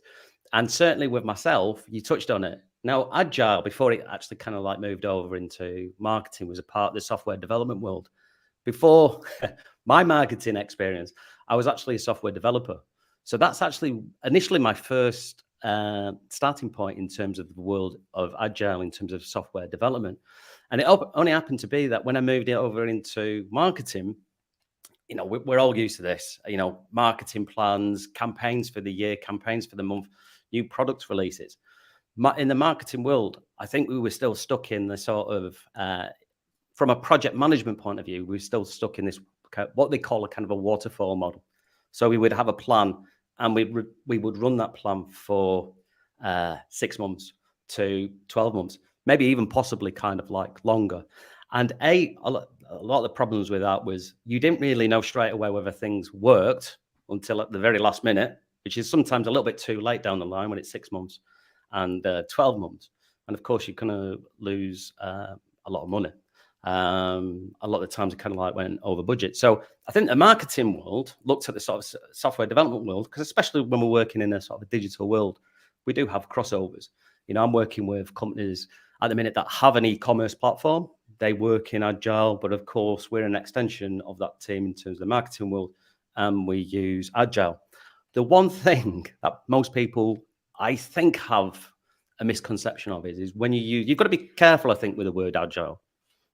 S4: And certainly with myself, you touched on it. Now, agile, before it actually kind of like moved over into marketing, was a part of the software development world. Before my marketing experience, I was actually a software developer. So that's actually initially my first starting point in terms of the world of agile, in terms of software development. And it only happened to be that when I moved it over into marketing, we're all used to this, marketing plans, campaigns for the year, campaigns for the month, new product releases. In the marketing world, I think we were still stuck in the sort of, from a project management point of view, we're still stuck in this, what they call a kind of a waterfall model. So we would have a plan and we would run that plan for 6 months to 12 months, maybe even possibly kind of like longer. And a lot of the problems with that was you didn't really know straight away whether things worked until at the very last minute, which is sometimes a little bit too late down the line when it's 6 months and 12 months. And of course, you're going to lose a lot of money. A lot of the times it kind of like went over budget. So I think the marketing world looked at the sort of software development world, because especially when we're working in a sort of a digital world, we do have crossovers. I'm working with companies at the minute that have an e-commerce platform. they work in Agile, but of course, we're an extension of that team in terms of the marketing world, and we use Agile. The one thing that most people, I think, have a misconception of is when you've got to be careful, I think, with the word Agile,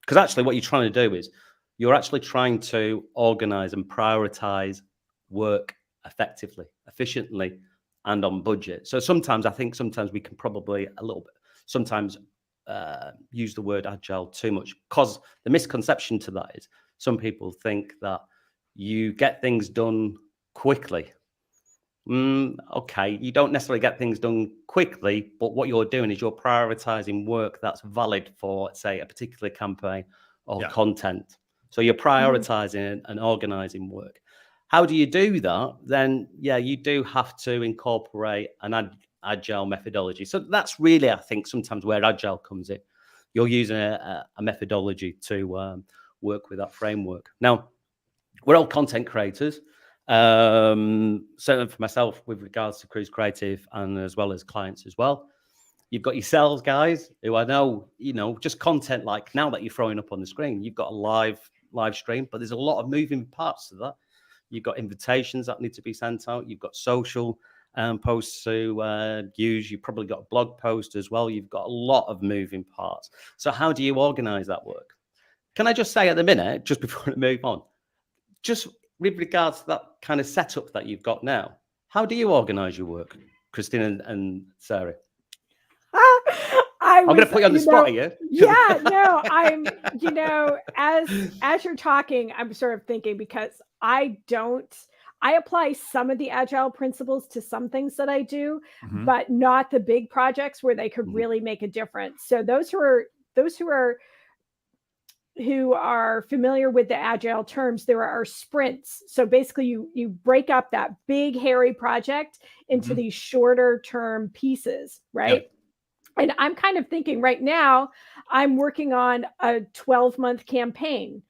S4: because actually what you're trying to do is you're actually trying to organize and prioritize work effectively, efficiently, and on budget. So sometimes we can probably a little bit sometimes use the word Agile too much, because the misconception to that is some people think that you get things done quickly. Okay, you don't necessarily get things done quickly, but what you're doing is you're prioritizing work that's valid for, say, a particular campaign or content. So you're prioritizing and organizing work. How do you do that? Then, you do have to incorporate an Agile methodology. So that's really, I think, sometimes where Agile comes in. You're using a methodology to work with that framework. Now, we're all content creators. Certainly for myself, with regards to Cruise Creative, and as well as clients as well. You've got yourselves, guys, who I know, just content like now that you're throwing up on the screen. You've got a live stream, but there's a lot of moving parts to that. You've got invitations that need to be sent out. You've got social posts to use. You've probably got a blog post as well. You've got a lot of moving parts. So how do you organize that work? Can I just say at the minute, just before I move on, just with regards to that kind of setup that you've got now, how do you organize your work, Christine and Sarah? I'm going to put you on the spot here.
S3: Yeah, no, I'm, as you're talking, I'm sort of thinking, because I apply some of the Agile principles to some things that I do, but not the big projects where they could really make a difference. So those who are familiar with the Agile terms, there are sprints. So basically you break up that big, hairy project into these shorter term pieces, right? Yep. And I'm kind of thinking right now, I'm working on a 12-month campaign,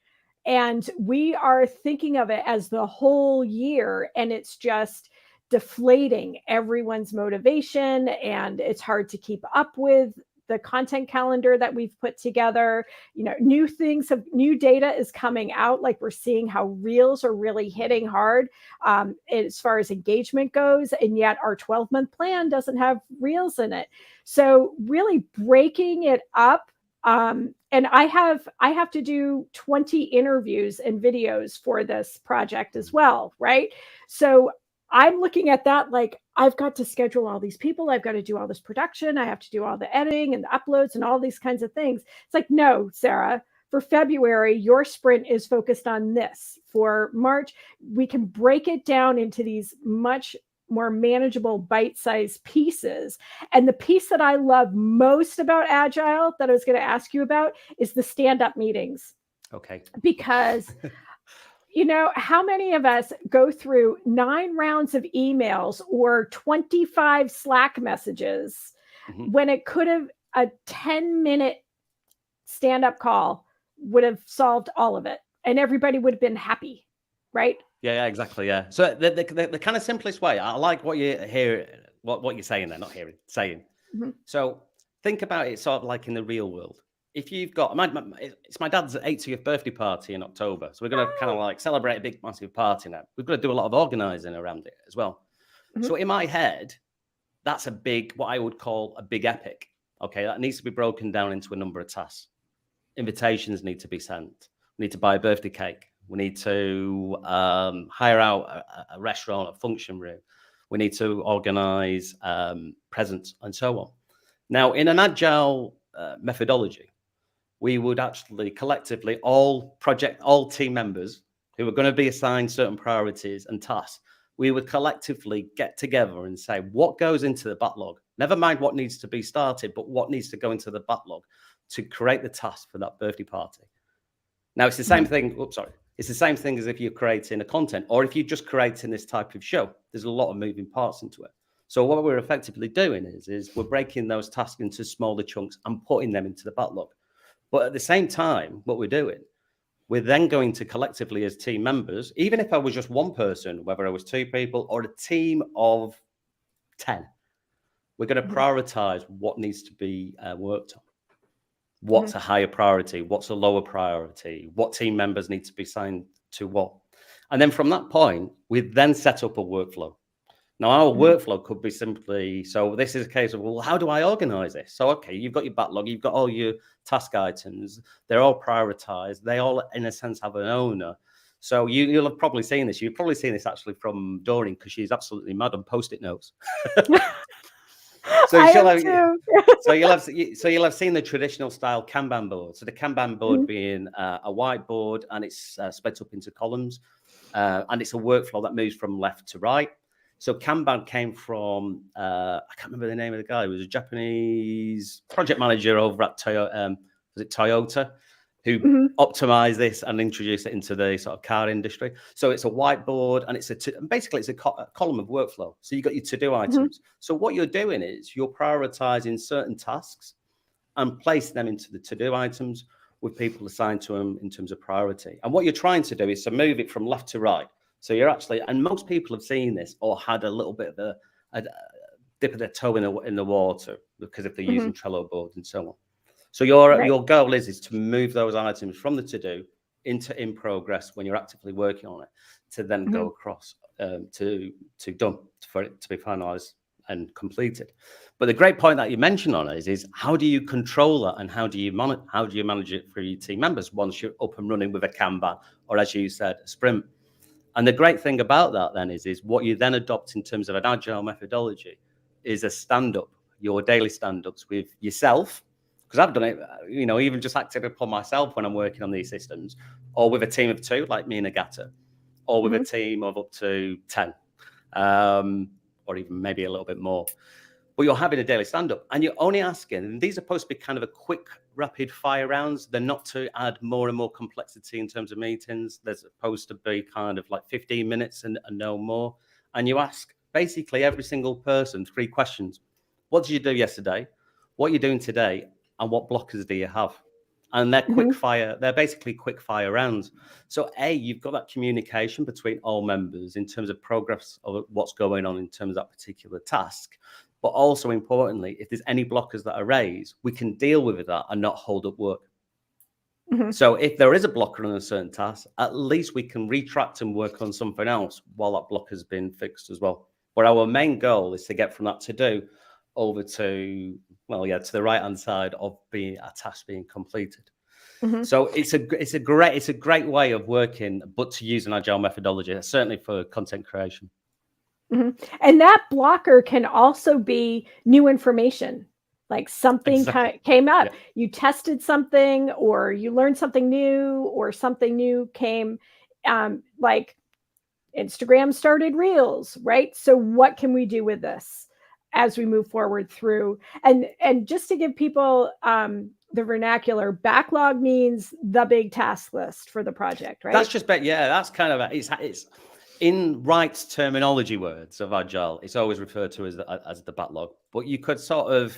S3: and we are thinking of it as the whole year, and it's just deflating everyone's motivation, and it's hard to keep up with the content calendar that we've put together. New data is coming out. Like, we're seeing how reels are really hitting hard as far as engagement goes. And yet our 12-month plan doesn't have reels in it. So really breaking it up. And I have to do 20 interviews and videos for this project as well. Right. So I'm looking at that like, I've got to schedule all these people. I've got to do all this production. I have to do all the editing and the uploads and all these kinds of things. It's like, no, Sarah, for February, your sprint is focused on this. For March, we can break it down into these much more manageable bite-sized pieces. And the piece that I love most about Agile that I was going to ask you about is the stand-up meetings.
S4: Okay.
S3: Because how many of us go through 9 rounds of emails or 25 Slack messages when it could have a 10-minute stand-up call would have solved all of it, and everybody would have been happy, right?
S4: Yeah, exactly. Yeah. So the kind of simplest way, I like what you hear, what you're saying there, not hearing, saying. So think about it sort of like in the real world. If you've got, it's my dad's 80th birthday party in October. So we're going to kind of like celebrate a big, massive party now. We've got to do a lot of organizing around it as well. So in my head, that's a big, what I would call a big epic. Okay. That needs to be broken down into a number of tasks. Invitations need to be sent. We need to buy a birthday cake. We need to hire out a restaurant, a function room. We need to organize presents and so on. Now, in an Agile methodology, we would actually collectively, all team members who are going to be assigned certain priorities and tasks, we would collectively get together and say, what goes into the backlog? Never mind what needs to be started, but what needs to go into the backlog to create the task for that birthday party. Now, it's the same thing. It's the same thing as if you're creating a content, or if you're just creating this type of show. There's a lot of moving parts into it. So what we're effectively doing is we're breaking those tasks into smaller chunks and putting them into the backlog. But at the same time, what we're doing, we're then going to collectively as team members, even if I was just one person, whether I was 2 people or a team of 10, we're going to prioritize what needs to be worked on. What's a higher priority? What's a lower priority? What team members need to be signed to what? And then from that point, we then set up a workflow. Now, our workflow could be simply, so this is a case of, well, how do I organize this? So, okay, you've got your backlog, you've got all your task items, they're all prioritized, they all, in a sense, have an owner. So you'll have probably seen this. You've probably seen this actually from Doreen, because she's absolutely mad on Post-it notes. So you'll have seen the traditional style Kanban board. So the Kanban board being a whiteboard, and it's split up into columns, and it's a workflow that moves from left to right. So Kanban came from I can't remember the name of the guy. He was a Japanese project manager over at Toyota, who optimized this and introduced it into the sort of car industry. So it's a whiteboard, and basically it's a column of workflow. So you've got your to-do items. So what you're doing is you're prioritizing certain tasks and place them into the to-do items with people assigned to them in terms of priority. And what you're trying to do is to move it from left to right. So you're actually, and most people have seen this or had a little bit of a dip of their toe in the water, because if they're using Trello boards and so on. So your goal is to move those items from the to-do into in progress when you're actively working on it, to then go across to done, for it to be finalized and completed. But the great point that you mentioned on it is how do you control that, and how do you manage it for your team members once you're up and running with a Kanban, or as you said, a sprint? And the great thing about that then is what you then adopt in terms of an agile methodology is a stand-up, your daily stand-ups with yourself, because I've done it, even just acting upon myself when I'm working on these systems, or with a team of 2, like me and Agata, or with a team of up to 10, or even maybe a little bit more. But you're having a daily stand-up, and you're only asking, and these are supposed to be kind of a quick, rapid fire rounds. They're not to add more and more complexity in terms of meetings. They're supposed to be kind of like 15 minutes and no more. And you ask basically every single person 3 questions. What did you do yesterday? What are you doing today? And what blockers do you have? And they're quick fire. They're basically quick fire rounds. So you've got that communication between all members in terms of progress of what's going on in terms of that particular task. But also importantly, if there's any blockers that are raised, we can deal with that and not hold up work. So if there is a blocker on a certain task, at least we can retract and work on something else while that blocker's been fixed as well. But our main goal is to get from that to do over to the right hand side of being a task being completed. So it's a great way of working, but to use an agile methodology, certainly for content creation.
S3: And that blocker can also be new information, like something came up, you tested something, or you learned something new, or something new came, like Instagram started Reels, right? So what can we do with this as we move forward through? And just to give people the vernacular, backlog means the big task list for the project, right?
S4: That's just, that's kind of, it's in Wright's terminology words of agile, it's always referred to as the backlog. But you could sort of,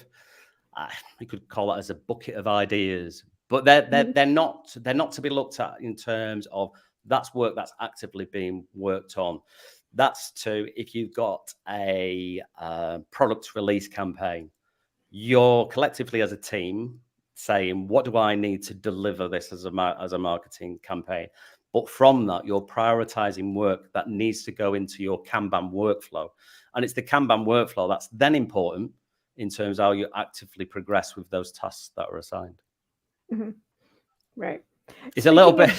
S4: you could call it as a bucket of ideas. But they're not to be looked at in terms of that's work that's actively being worked on. That's if you've got a product release campaign, you're collectively as a team saying, what do I need to deliver this as a marketing campaign? But from that, you're prioritizing work that needs to go into your Kanban workflow. And it's the Kanban workflow that's then important in terms of how you actively progress with those tasks that are assigned.
S3: Right.
S4: It's a little bit.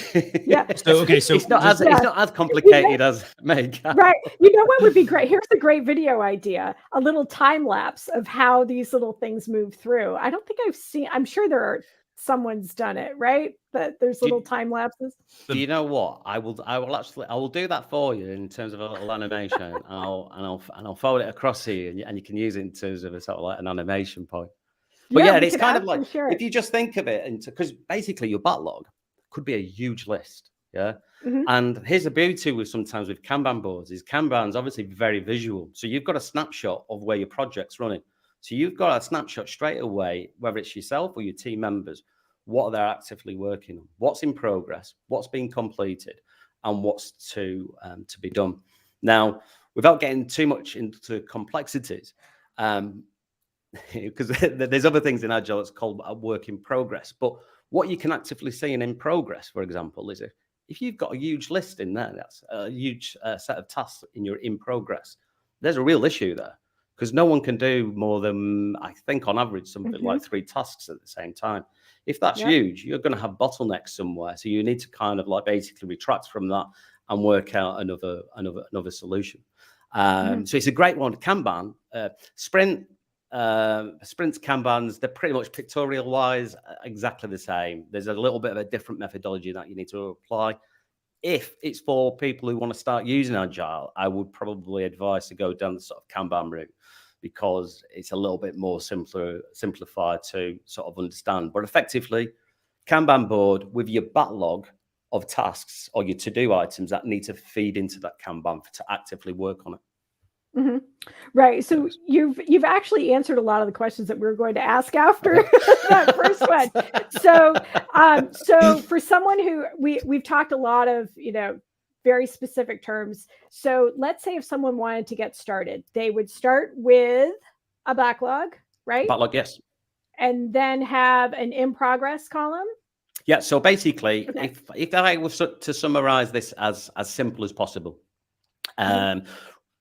S2: So
S4: it's not as complicated as make.
S3: Right. You know what would be great? Here's a great video idea: a little time lapse of how these little things move through. I don't think I've seen. I'm sure someone's done it, right? That there's little time lapses.
S4: Do you know what? I will do that for you in terms of a little animation. and I'll forward it across to you, and you can use it in terms of a sort of like an animation point. But it's kind of like, if you just think of it, because basically your backlog could be a huge list, And here's the beauty with Kanban boards is Kanban's obviously very visual. So you've got a snapshot of where your project's running. So you've got a snapshot straight away, whether it's yourself or your team members, what they're actively working on, what's in progress, what's being completed, and what's to be done. Now, without getting too much into complexities, because there's other things in Agile that's called a work in progress. But what you can actively see in progress, for example, is if you've got a huge list in there, that's a huge set of tasks in progress, there's a real issue there, because no one can do more than, I think, on average, something like 3 tasks at the same time. If that's huge, you're going to have bottlenecks somewhere. So you need to kind of like basically retract from that and work out another solution. So it's a great one. Kanban, Sprint. Sprints, Kanbans, they're pretty much pictorial wise exactly the same. There's a little bit of a different methodology that you need to apply. If it's for people who want to start using Agile, I would probably advise to go down the sort of Kanban route, because it's a little bit more simplified to sort of understand. But effectively, Kanban board with your backlog of tasks or your to-do items that need to feed into that Kanban to actively work on it.
S3: Right. So you've actually answered a lot of the questions that we were going to ask after that first one. So for someone who we've talked a lot of, very specific terms. So let's say if someone wanted to get started, they would start with a backlog, right?
S4: Backlog, yes.
S3: And then have an in progress column.
S4: Yeah. So basically, if I was to summarize this as simple as possible,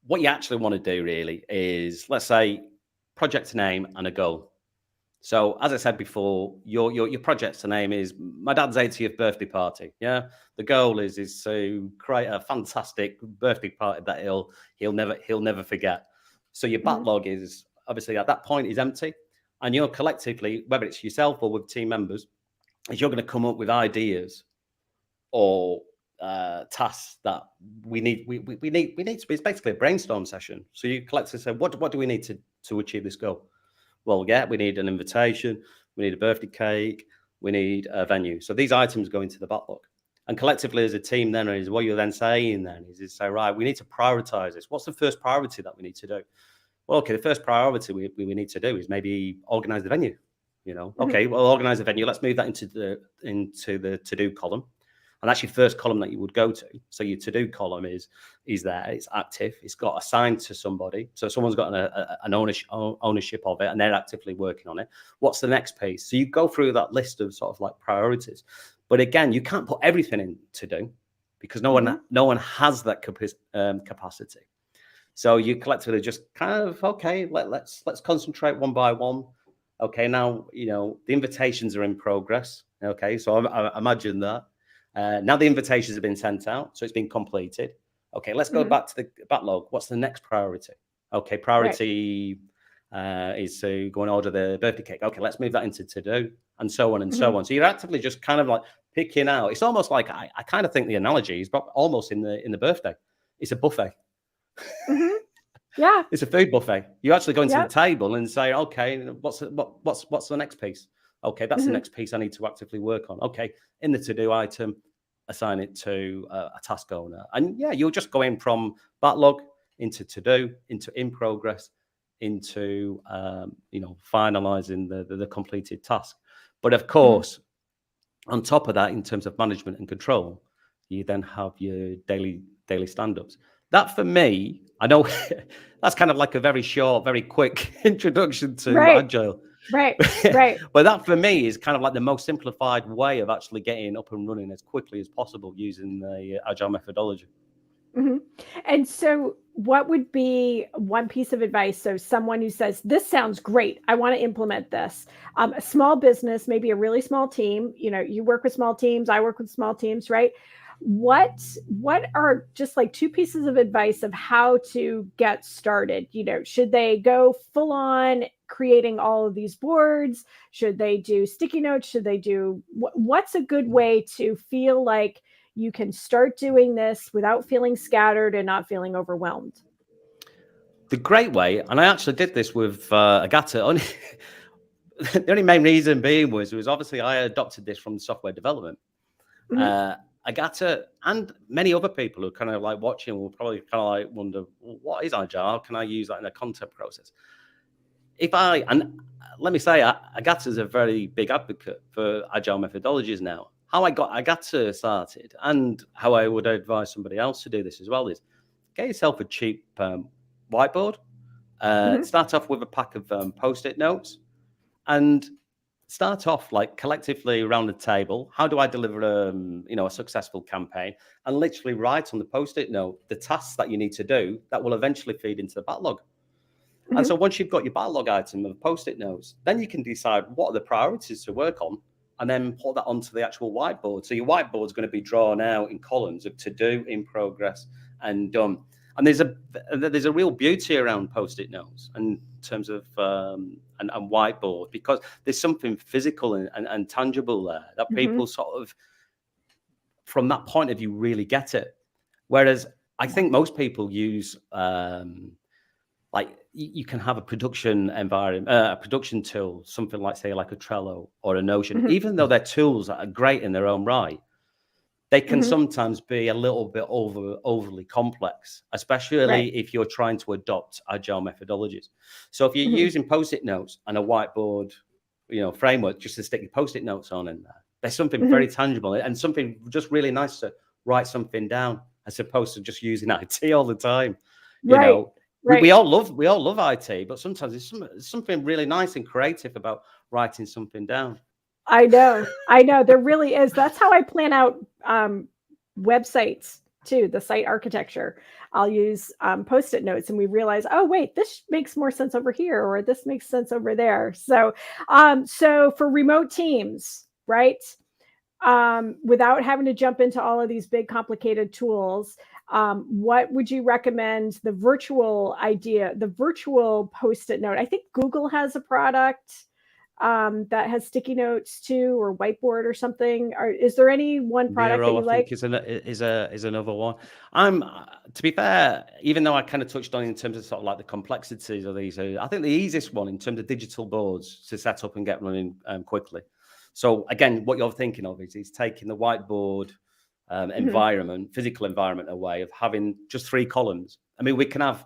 S4: what you actually want to do really is, let's say, project name and a goal. So as I said before, your project's name is my dad's 80th birthday party. Yeah. The goal is to create a fantastic birthday party that he'll never forget. So your backlog is obviously at that point is empty, and you're collectively, whether it's yourself or with team members, is you're going to come up with ideas or tasks that we need to be. It's basically a brainstorm session. So you collectively say, what do we need to achieve this goal? Well, yeah, we need an invitation, we need a birthday cake, we need a venue. So these items go into the backlog, and collectively as a team then is what you're then saying then is say, right, we need to prioritize this. What's the first priority that we need to do? Well, okay, the first priority we need to do is maybe organize the venue. Okay, well, organize the venue. Let's move that into the to-do column. And that's your first column that you would go to. So your to-do column is there, it's active, it's got assigned to somebody. So someone's got an ownership of it, and they're actively working on it. What's the next piece? So you go through that list of sort of like priorities. But again, you can't put everything in to do, because no one has that capacity. So you collectively just kind of, okay, let's concentrate one by one. Okay, now, the invitations are in progress. Okay, so I imagine that. Now the invitations have been sent out, so it's been completed. Okay, let's go back to the backlog. What's the next priority? Okay, priority is to go and order the birthday cake. Okay, let's move that into to-do, and so on and so on. So you're actively just kind of like picking out. It's almost like I kind of think the analogy is almost in the birthday. It's a buffet.
S3: Yeah,
S4: it's a food buffet. You actually go into the table and say, okay, what's the next piece? Okay, that's the next piece I need to actively work on. Okay, in the to-do item, assign it to a task owner. And yeah, you'll just go in from backlog into to-do, into in progress, into finalizing the completed task. But of course, on top of that, in terms of management and control, you then have your daily stand-ups. That for me, I know that's kind of like a very short, very quick introduction to Agile.
S3: Right.
S4: But that for me is kind of like the most simplified way of actually getting up and running as quickly as possible using the Agile methodology.
S3: And so what would be one piece of advice? So someone who says, this sounds great, I want to implement this. A small business, maybe a really small team, you work with small teams, I work with small teams, right? What are just like 2 pieces of advice of how to get started? Should they go full on creating all of these boards? Should they do sticky notes? Should they do what's a good way to feel like you can start doing this without feeling scattered and not feeling overwhelmed?
S4: The great way, and I actually did this with Agata. The only main reason being was obviously I adopted this from software development. Agata and many other people who are kind of like watching will probably kind of like wonder, well, what is Agile? How can I use that in a content process? And let me say, Agata is a very big advocate for Agile methodologies now. How I got Agata started, and how I would advise somebody else to do this as well, is get yourself a cheap whiteboard, Start off with a pack of Post-it notes and start off like collectively around the table. How do I deliver a successful campaign? And literally write on the Post-it note the tasks that you need to do that will eventually feed into the backlog. And so once you've got your backlog item of Post-it notes, then you can decide what are the priorities to work on and then put that onto the actual whiteboard. So your whiteboard is going to be drawn out in columns of to do, in progress, and done. And there's a real beauty around Post-it notes in terms of and whiteboard, because there's something physical and tangible there that people sort of, from that point of view, really get it. Whereas I think most people use like you can have a production environment, a production tool, something like, say, like a Trello or a Notion, even though they're tools that are great in their own right, they can sometimes be a little bit overly complex, especially if you're trying to adopt agile methodologies. So if you're using Post-it notes and a whiteboard, framework just to stick your Post-it notes on in there, there's something very tangible and something just really nice to write something down, as opposed to just using IT all the time. You know, we all love IT, but sometimes there's something really nice and creative about writing something down.
S3: I know. There really is. That's how I plan out websites too, the site architecture. I'll use Post-it notes, and we realize, oh wait, this makes more sense over here, or this makes sense over there. So, so for remote teams, right? Without having to jump into all of these big complicated tools, what would you recommend? The virtual Post-it note. I think Google has a product that has sticky notes too, or whiteboard or something. Is there any one product that you like?
S4: Is another one. To be fair, even though I kind of touched on in terms of sort of like the complexities of these, I think the easiest one in terms of digital boards to set up and get running quickly. So again, what you're thinking of is taking the whiteboard environment, physical environment away, of having just 3 columns. I mean, we can have,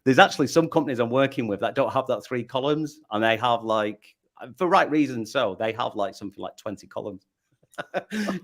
S4: there's actually some companies I'm working with that don't have that 3 columns, and they have, like, for right reasons, so they have like something like 20 columns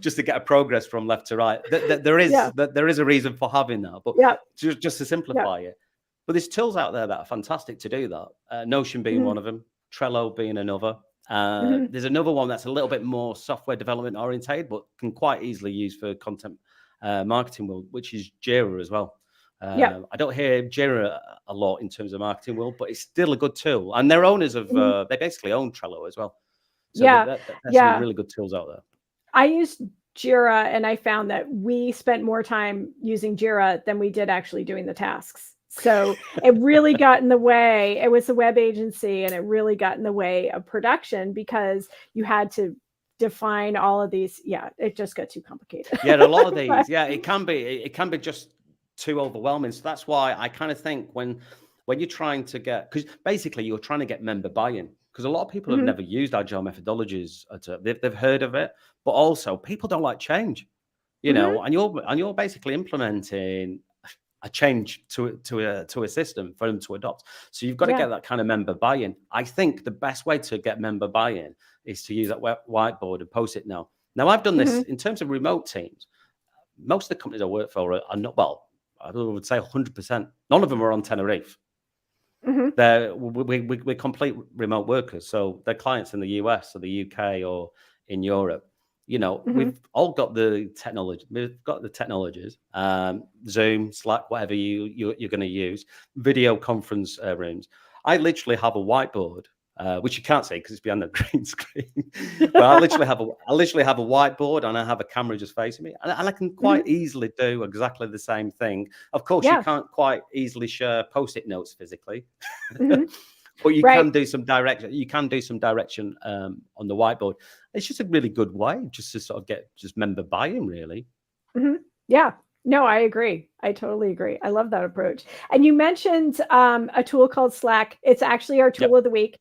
S4: just to get a progress from left to right. There is a reason for having that, but just to simplify it. But there's tools out there that are fantastic to do that. Notion being one of them, Trello being another. There's another one that's a little bit more software development orientated, but can quite easily use for content marketing world, which is Jira as well. I don't hear Jira a lot in terms of marketing world, but it's still a good tool. And their owners of they basically own Trello as well. So there's some really good tools out there.
S3: I used Jira, and I found that we spent more time using Jira than we did actually doing the tasks. So it really got in the way. It was a web agency, and it really got in the way of production because you had to define all of these. Yeah, it just got too complicated.
S4: Yeah, a lot of these. It can be just too overwhelming. So that's why I kind of think when you're trying to get, because basically you're trying to get member buy-in, because a lot of people have never used agile methodologies. They've heard of it, but also people don't like change, you know, and you're basically implementing a change to a system for them to adopt. So you've got to get that kind of member buy-in. I think the best way to get member buy-in is to use that whiteboard and Post-it now. Now, I've done this in terms of remote teams. Most of the companies I work for are not, well, I would say 100%. None of them are on Tenerife. We're complete remote workers. So they're clients in the US or the UK or in Europe. You know, we've all got the technology. We've got the technologies, Zoom, Slack, whatever you're going to use, video conference rooms. I literally have a whiteboard, which you can't see because it's behind the green screen. But I literally have a whiteboard, and I have a camera just facing me, and I can quite easily do exactly the same thing. Of course, you can't quite easily share Post-it notes physically. But you can do some direction. You can do some direction on the whiteboard. It's just a really good way just to sort of get just member buy-in, really.
S3: Yeah. No, I agree. I totally agree. I love that approach. And you mentioned a tool called Slack. It's actually our tool of the week.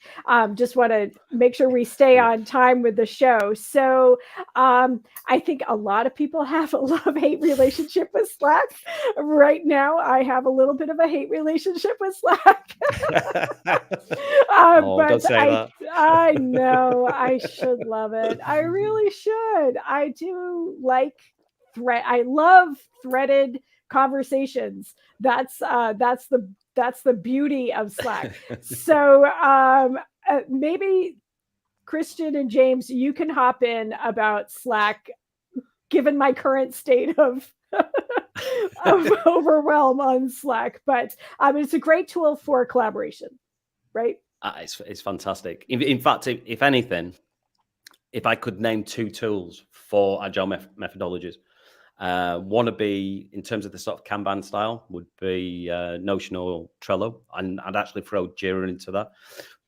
S3: Just want to make sure we stay on time with the show. So I think a lot of people have a love-hate relationship with Slack. Right now, I have a little bit of a hate relationship with Slack.
S4: Don't say that.
S3: I know. I should love it. I really should. I do like I love threaded conversations. That's That's the beauty of Slack. So maybe Christian and James, you can hop in about Slack, given my current state of overwhelm on Slack. But it's a great tool for collaboration, right?
S4: It's fantastic. In fact, if anything, if I could name two tools for agile methodologies, one would be, in terms of the sort of Kanban style, would be Notion or Trello, and I'd actually throw Jira into that.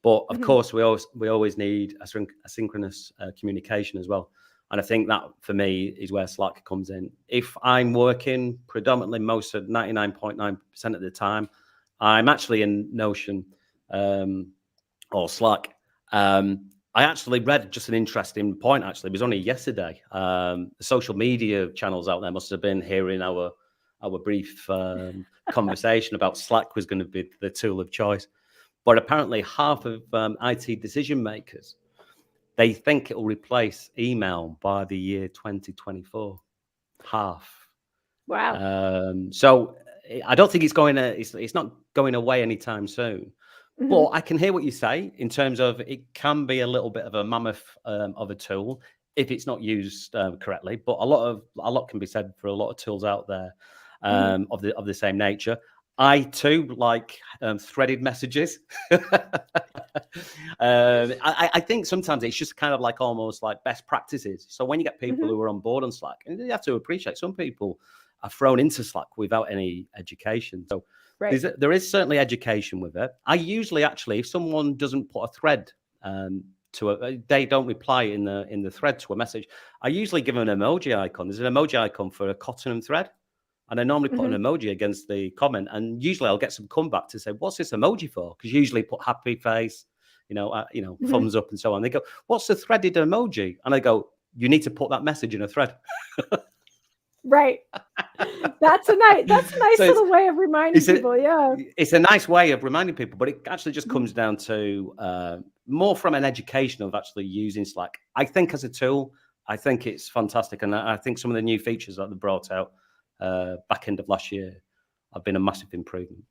S4: But of course, we always need asynchronous communication as well. And I think that for me is where Slack comes in. If I'm working predominantly most of 99.9% of the time, I'm actually in Notion or Slack. I actually read just an interesting point, actually. It was only yesterday. The social media channels out there must have been hearing our brief conversation about Slack was going to be the tool of choice. But apparently half of IT decision makers, they think it will replace email by the year 2024. Half.
S3: Wow.
S4: So I don't think it's not going away anytime soon. But I can hear what you say in terms of it can be a little bit of a mammoth of a tool if it's not used correctly. But a lot can be said for a lot of tools out there of the same nature. I too like threaded messages. I think sometimes it's just kind of like almost like best practices. So when you get people who are on board on Slack, and you have to appreciate some people are thrown into Slack without any education. So there is certainly education with it. I usually actually, if someone doesn't put a thread they don't reply in the thread to a message, I usually give them an emoji icon. There's an emoji icon for a cotton and thread. And I normally put an emoji against the comment, and usually I'll get some comeback to say, "What's this emoji for?" Because usually put happy face, thumbs up, and so on. They go, "What's the threaded emoji?" And I go, "You need to put that message in a thread."
S3: Right. That's a nice so little way of reminding people. Yeah,
S4: it's a nice way of reminding people, but it actually just comes down to more from an education of actually using Slack. I think as a tool, I think it's fantastic, and I think some of the new features that they brought out back end of last year have been a massive improvement.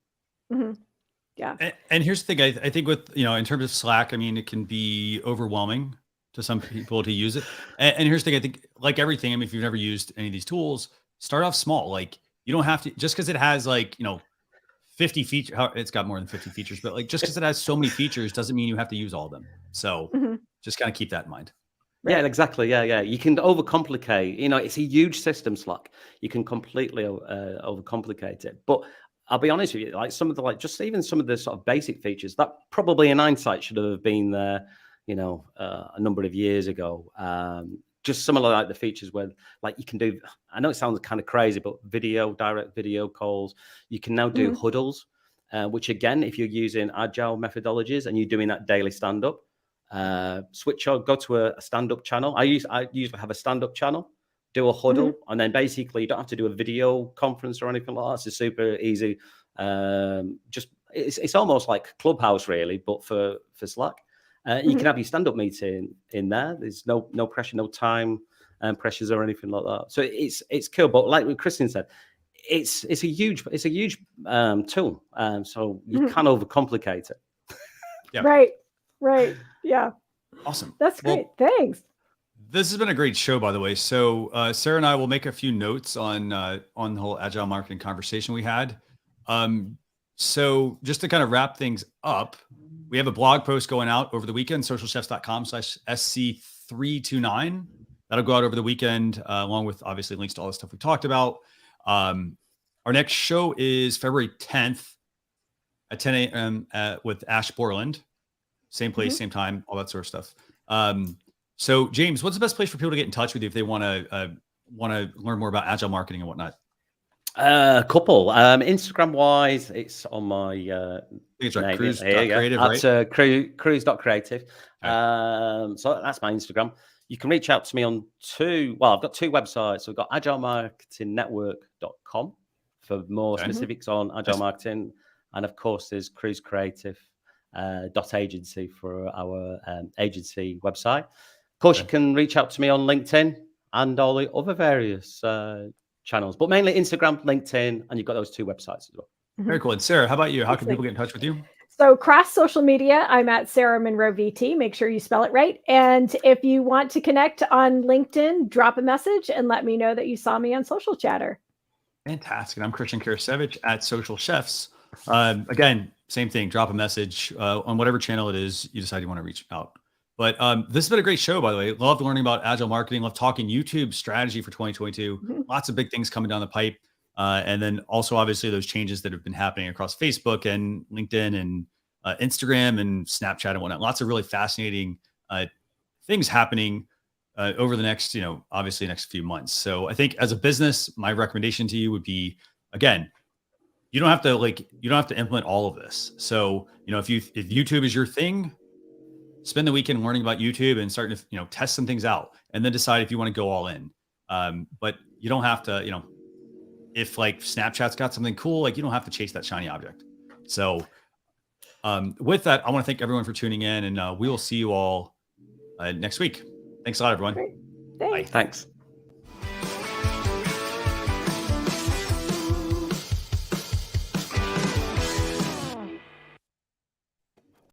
S3: Yeah.
S2: And here's the thing, I think with, in terms of Slack, I mean, it can be overwhelming to some people to use it. And here's the thing, I think like everything, I mean, if you've never used any of these tools, start off small. Like you don't have to, just because it has 50 features, it's got more than 50 features, but like just because it has so many features doesn't mean you have to use all of them. So just kind of keep that in mind.
S4: Right. Yeah, exactly. Yeah. You can overcomplicate. It's a huge system, Slack. You can completely overcomplicate it. But I'll be honest with you, like some of the just even some of the sort of basic features that probably in hindsight should have been there, a number of years ago. Just some of like the features where like you can do. I know it sounds kind of crazy, but direct video calls. You can now do huddles, which again, if you're using agile methodologies and you're doing that daily stand up. Switch or go to a stand-up channel. I usually have a stand-up channel, do a huddle, and then basically you don't have to do a video conference or anything like that. It's super easy. Just it's almost like Clubhouse really, but for Slack. You can have your stand-up meeting in there. There's no pressure, no time pressures or anything like that. So it's cool. But like what Christian said, it's a huge tool. So you can't overcomplicate it.
S2: Yeah.
S3: Right. Yeah.
S2: Awesome.
S3: That's great. Well, thanks.
S2: This has been a great show, by the way. So Sarah and I will make a few notes on the whole agile marketing conversation we had. So just to kind of wrap things up, we have a blog post going out over the weekend, socialchefs.com/SC329. That'll go out over the weekend, along with obviously links to all the stuff we talked about. Our next show is February 10th at 10 a.m. with Ash Borland. Same place, same time, all that sort of stuff. So James, what's the best place for people to get in touch with you if they want to learn more about agile marketing and whatnot?
S4: A couple. Instagram wise, it's on my
S2: it's right, cruise.creative, right?
S4: At cruise.creative. Okay. So that's my Instagram. You can reach out to me on I've got two websites. I've got agilemarketingnetwork.com for more specifics on agile marketing. And of course, there's Cruise Creative .agency for our agency website. Of course, you can reach out to me on LinkedIn and all the other various channels, but mainly Instagram, LinkedIn, and you've got those two websites as well.
S2: Very cool. And Sarah, how about you? How can
S3: Excellent.
S2: people get in touch with you?
S3: So cross social media, I'm at Sarah Monroe VT. Make sure you spell it right. And if you want to connect on LinkedIn, drop a message and let me know that you saw me on Social Chatter.
S2: Fantastic. And I'm Christian Karasevich at Social Chefs. Again, same thing. Drop a message on whatever channel it is you decide you want to reach out. But this has been a great show, by the way. Loved learning about agile marketing. Love talking YouTube strategy for 2022. Lots of big things coming down the pipe. And then also, obviously, those changes that have been happening across Facebook and LinkedIn and Instagram and Snapchat and whatnot. Lots of really fascinating things happening over the next, obviously next few months. So I think as a business, my recommendation to you would be, again, you don't have to implement all of this. So, if YouTube is your thing, spend the weekend learning about YouTube and starting to, test some things out and then decide if you want to go all in. But you don't have to, if like Snapchat's got something cool, like you don't have to chase that shiny object. So with that, I want to thank everyone for tuning in, and we will see you all next week. Thanks a lot, everyone.
S3: Great.
S2: Bye.
S4: Thanks.